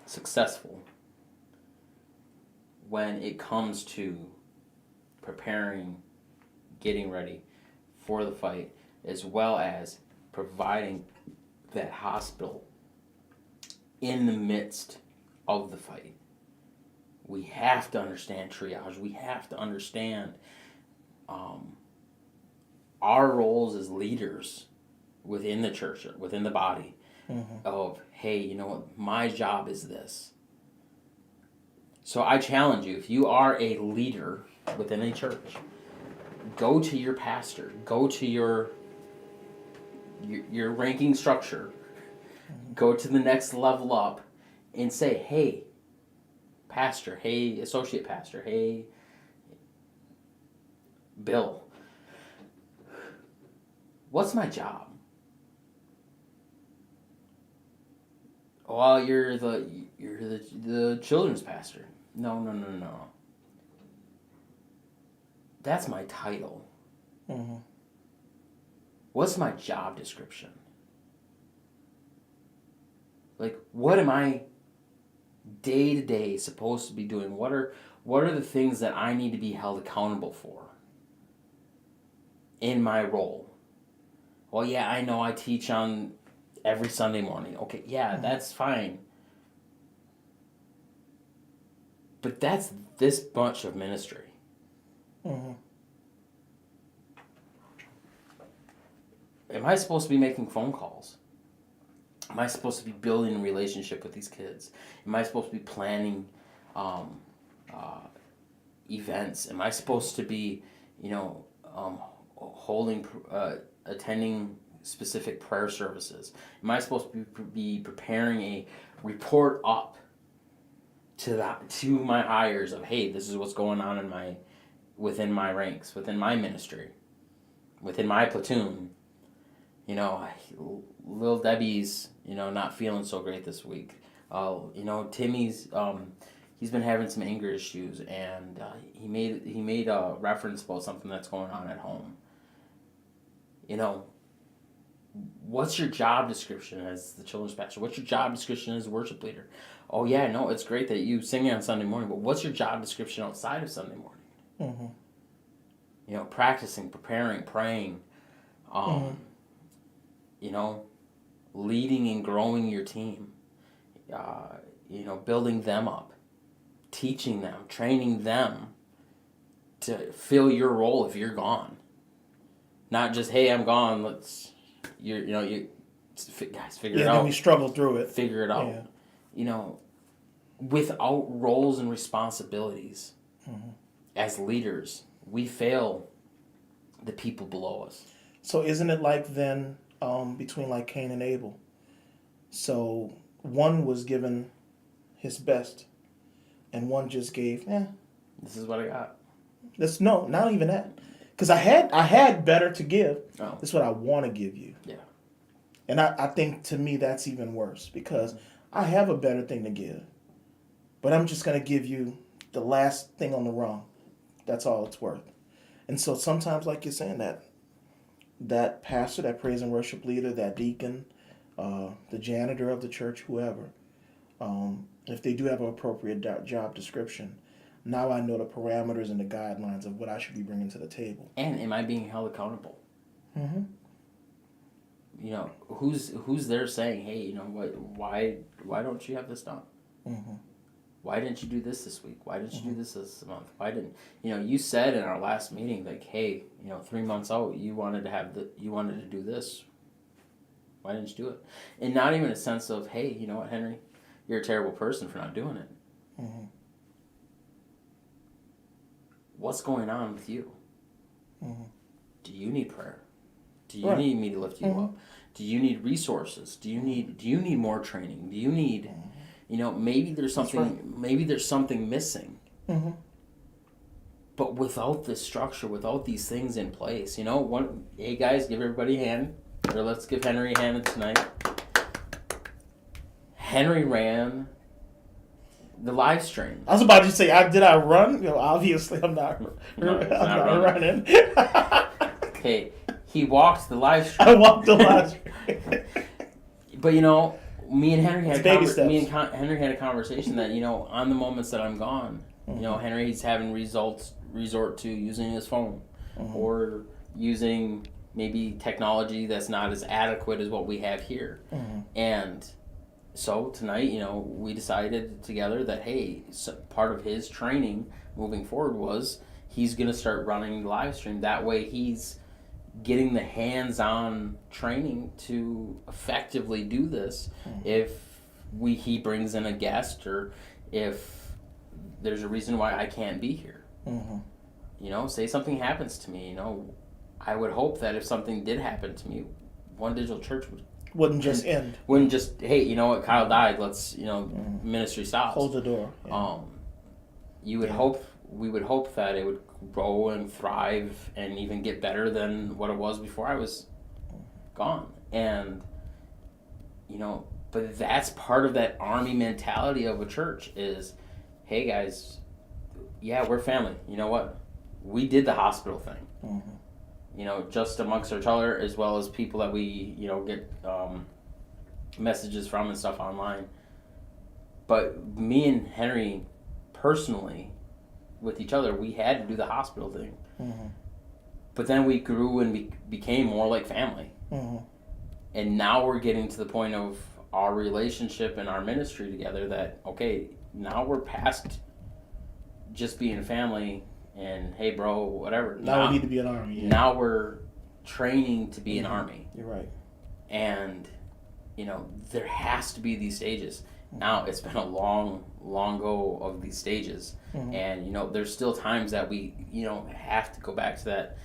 successful when it comes to preparing, getting ready for the fight, as well as providing that hospital in the midst of the fight. We have to understand triage. We have to understand our roles as leaders within the church, within the body, of, hey, you know what, my job is this. So I challenge you, if you are a leader within a church, go to your pastor, go to your ranking structure, go to the next level up and say, hey, pastor, hey, associate pastor, hey, Bill, what's my job? Well, you're the children's pastor. No. That's my title. Mm-hmm. What's my job description? Like, what am I day to day supposed to be doing? What are the things that I need to be held accountable for in my role? Well, yeah, I know I teach on every Sunday morning. Okay, yeah, that's fine. But that's this bunch of ministry. Mm-hmm. Am I supposed to be making phone calls? Am I supposed to be building a relationship with these kids? Am I supposed to be planning events? Am I supposed to be, attending specific prayer services? Am I supposed to be preparing a report up to my hires of, hey, this is what's going on within my ranks, within my ministry, within my platoon? Little Debbie's, not feeling so great this week. Timmy's, he's been having some anger issues, and he made a reference about something that's going on at home. What's your job description as the children's pastor? What's your job description as a worship leader? Oh yeah, no, it's great that you sing on Sunday morning, but what's your job description outside of Sunday morning? Mm-hmm. Practicing, preparing, praying, leading and growing your team, building them up, teaching them, training them to fill your role if you're gone. Not just, hey, I'm gone, guys, figure it out. Yeah, we struggle through it. Figure it out. Yeah. Without roles and responsibilities, as leaders, we fail the people below us. So isn't it like then between like Cain and Abel? So one was given his best, and one just gave, this is what I got. No, not even that. Because I had better to give. Oh. This is what I want to give you. Yeah. And I think to me that's even worse, because I have a better thing to give. But I'm just going to give you the last thing on the rung. That's all it's worth. And so sometimes, like you're saying, that pastor, that praise and worship leader, that deacon, the janitor of the church, whoever, if they do have an appropriate job description, now I know the parameters and the guidelines of what I should be bringing to the table. And am I being held accountable? Mm-hmm. Who's there saying, hey, why don't you have this done? Mm-hmm. Why didn't you do this week? Why didn't you do this month? Why didn't you said in our last meeting, like, hey, 3 months out you wanted to do this. Why didn't you do it? And not even a sense of, hey, you know what, Henry, you're a terrible person for not doing it. Mm-hmm. What's going on with you? Mm-hmm. Do you need prayer? Do you need me to lift you up? Do you need resources? Do you need more training? Do you need, maybe there's something missing. Mm-hmm. But without this structure, without these things in place, hey guys, give everybody a hand, or let's give Henry a hand tonight. Henry ran the live stream. I was about to say, did I run? Obviously I'm not. No, I'm not running. Okay, he walked the live stream. I walked the live stream. But me and Henry had Henry had a conversation that on the moments that I'm gone, Henry's having resort to using his phone, or using maybe technology that's not as adequate as what we have here, and. So tonight, we decided together that, hey, part of his training moving forward was he's going to start running the live stream. That way he's getting the hands-on training to effectively do this if he brings in a guest, or if there's a reason why I can't be here. Say something happens to me, I would hope that if something did happen to me, One Digital Church wouldn't just end. Wouldn't just, hey, you know what, Kyle died, let's, ministry stops. Close the door. Yeah. We would hope that it would grow and thrive and even get better than what it was before I was gone. And, but that's part of that army mentality of a church is, hey guys, yeah, we're family. You know what? We did the hospital thing. Just amongst each other, as well as people that we, get messages from and stuff online. But me and Henry, personally, with each other, we had to do the hospital thing. But then we grew and became more like family. And now we're getting to the point of our relationship and our ministry together that, okay, now we're past just being a family and hey bro, whatever. Now we need to be an army. Yeah. Now we're training to be an army. You're right. And there has to be these stages. Now it's been a long go of these stages, and there's still times that we have to go back to that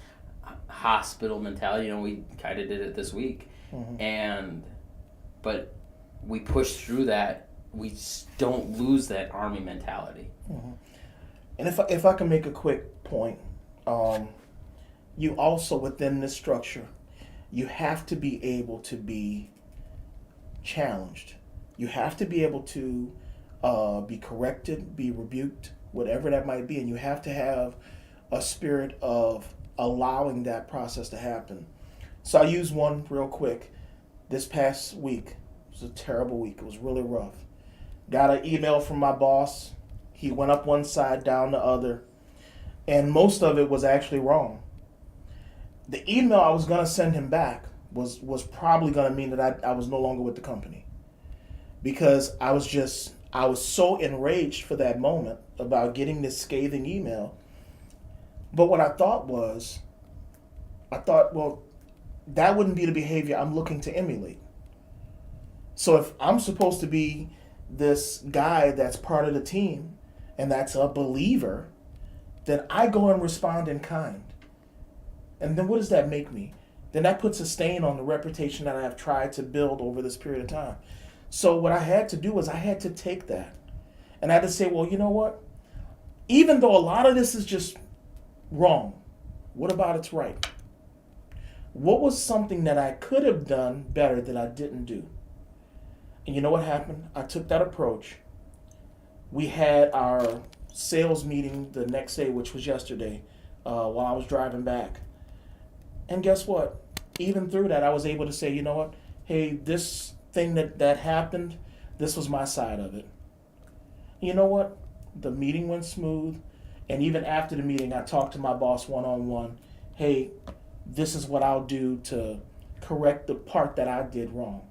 hospital mentality. We kind of did it this week, but we push through that. We just don't lose that army mentality. And if I can make a quick point, you also within this structure, you have to be able to be challenged. You have to be able to be corrected, be rebuked, whatever that might be, and you have to have a spirit of allowing that process to happen. So I'll use one real quick. This past week was a terrible week. It was really rough. Got an email from my boss. He went up one side, down the other, and most of it was actually wrong. The email I was going to send him back was probably going to mean that I was no longer with the company, because I was so enraged for that moment about getting this scathing email. But what I thought, well, that wouldn't be the behavior I'm looking to emulate. So if I'm supposed to be this guy that's part of the team and that's a believer, then I go and respond in kind. And then what does that make me? Then that puts a stain on the reputation that I have tried to build over this period of time. So what I had to do was I had to take that. And I had to say, well, you know what? Even though a lot of this is just wrong, what about it's right? What was something that I could have done better that I didn't do? And you know what happened? I took that approach. We had our sales meeting the next day, which was yesterday, while I was driving back. And guess what? Even through that, I was able to say, you know what? Hey, this thing that happened, this was my side of it. You know what? The meeting went smooth. And even after the meeting, I talked to my boss one-on-one. Hey, this is what I'll do to correct the part that I did wrong.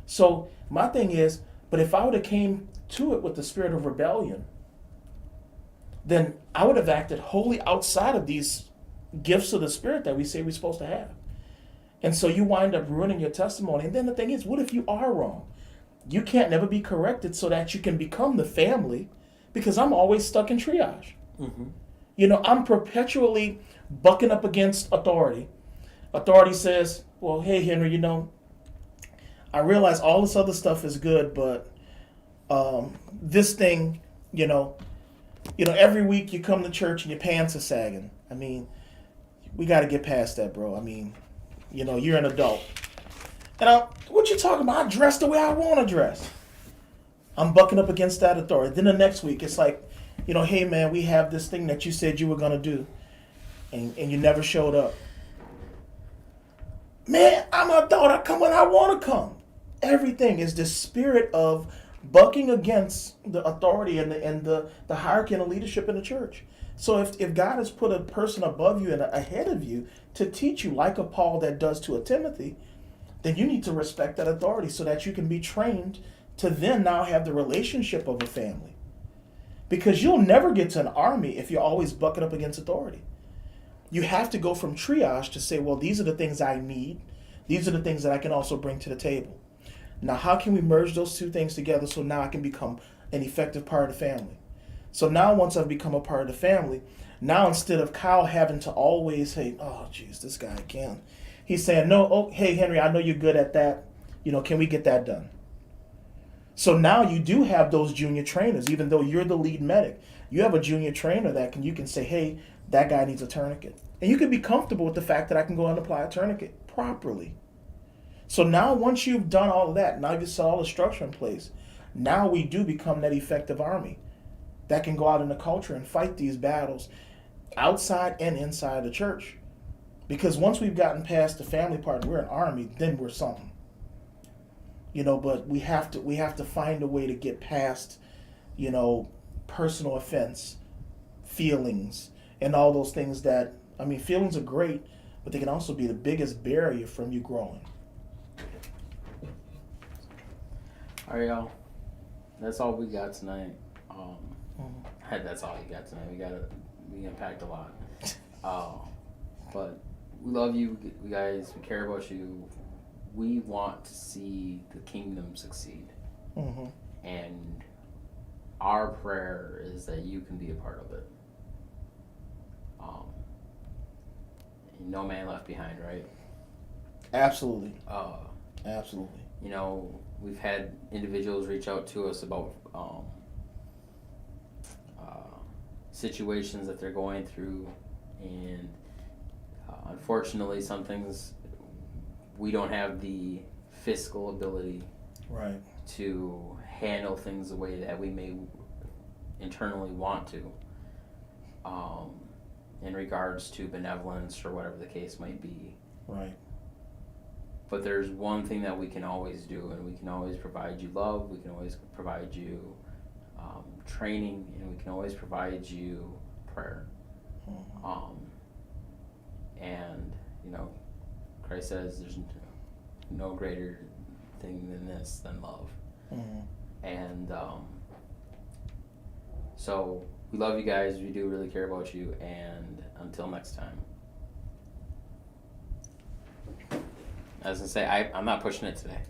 So my thing is, but if I would have came to it with the spirit of rebellion, then I would have acted wholly outside of these gifts of the Spirit that we say we're supposed to have. And so you wind up ruining your testimony. And then the thing is, what if you are wrong? You can't never be corrected so that you can become the family, because I'm always stuck in triage. I'm perpetually bucking up against authority. Authority says, well, hey, Henry, I realize all this other stuff is good, but this thing, every week you come to church and your pants are sagging. I mean, we got to get past that, bro. I mean, you're an adult. And what you talking about? I dress the way I want to dress. I'm bucking up against that authority. Then the next week, it's like, hey, man, we have this thing that you said you were going to do, and you never showed up. Man, I'm an adult. I come when I want to come. Everything is the spirit of bucking against the authority and the hierarchy and the leadership in the church. So if God has put a person above you and ahead of you to teach you, like a Paul that does to a Timothy, then you need to respect that authority so that you can be trained to then now have the relationship of a family. Because you'll never get to an army if you're always bucking up against authority. You have to go from triage to say, well, these are the things I need. These are the things that I can also bring to the table. Now, how can we merge those two things together so now I can become an effective part of the family? So now once I've become a part of the family, now instead of Kyle having to always say, oh, geez, this guy again. He's saying, no, oh, hey, Henry, I know you're good at that. Can we get that done? So now you do have those junior trainers, even though you're the lead medic. You have a junior trainer that you can say, hey, that guy needs a tourniquet. And you can be comfortable with the fact that I can go and apply a tourniquet properly. So now once you've done all of that, now you've set all the structure in place, now we do become that effective army that can go out in the culture and fight these battles outside and inside the church. Because once we've gotten past the family part and we're an army, then we're something. But we have to find a way to get past, personal offense, feelings, and all those things that, feelings are great, but they can also be the biggest barrier from you growing. All right, y'all. That's all we got tonight. That's all you got tonight. We unpacked a lot. But we love you guys. We care about you. We want to see the kingdom succeed. Mm-hmm. And our prayer is that you can be a part of it. No man left behind, right? Absolutely. Absolutely. You know, we've had individuals reach out to us about situations that they're going through, and unfortunately, some things we don't have the fiscal ability right to handle things the way that we may internally want to, in regards to benevolence or whatever the case might be. Right. But there's one thing that we can always do, and we can always provide you love, we can always provide you training, and we can always provide you prayer. Mm-hmm. And, you know, Christ says there's no greater thing than this, than love. Mm-hmm. And so we love you guys, we do really care about you, and until next time. I was going to say, I'm not pushing it today.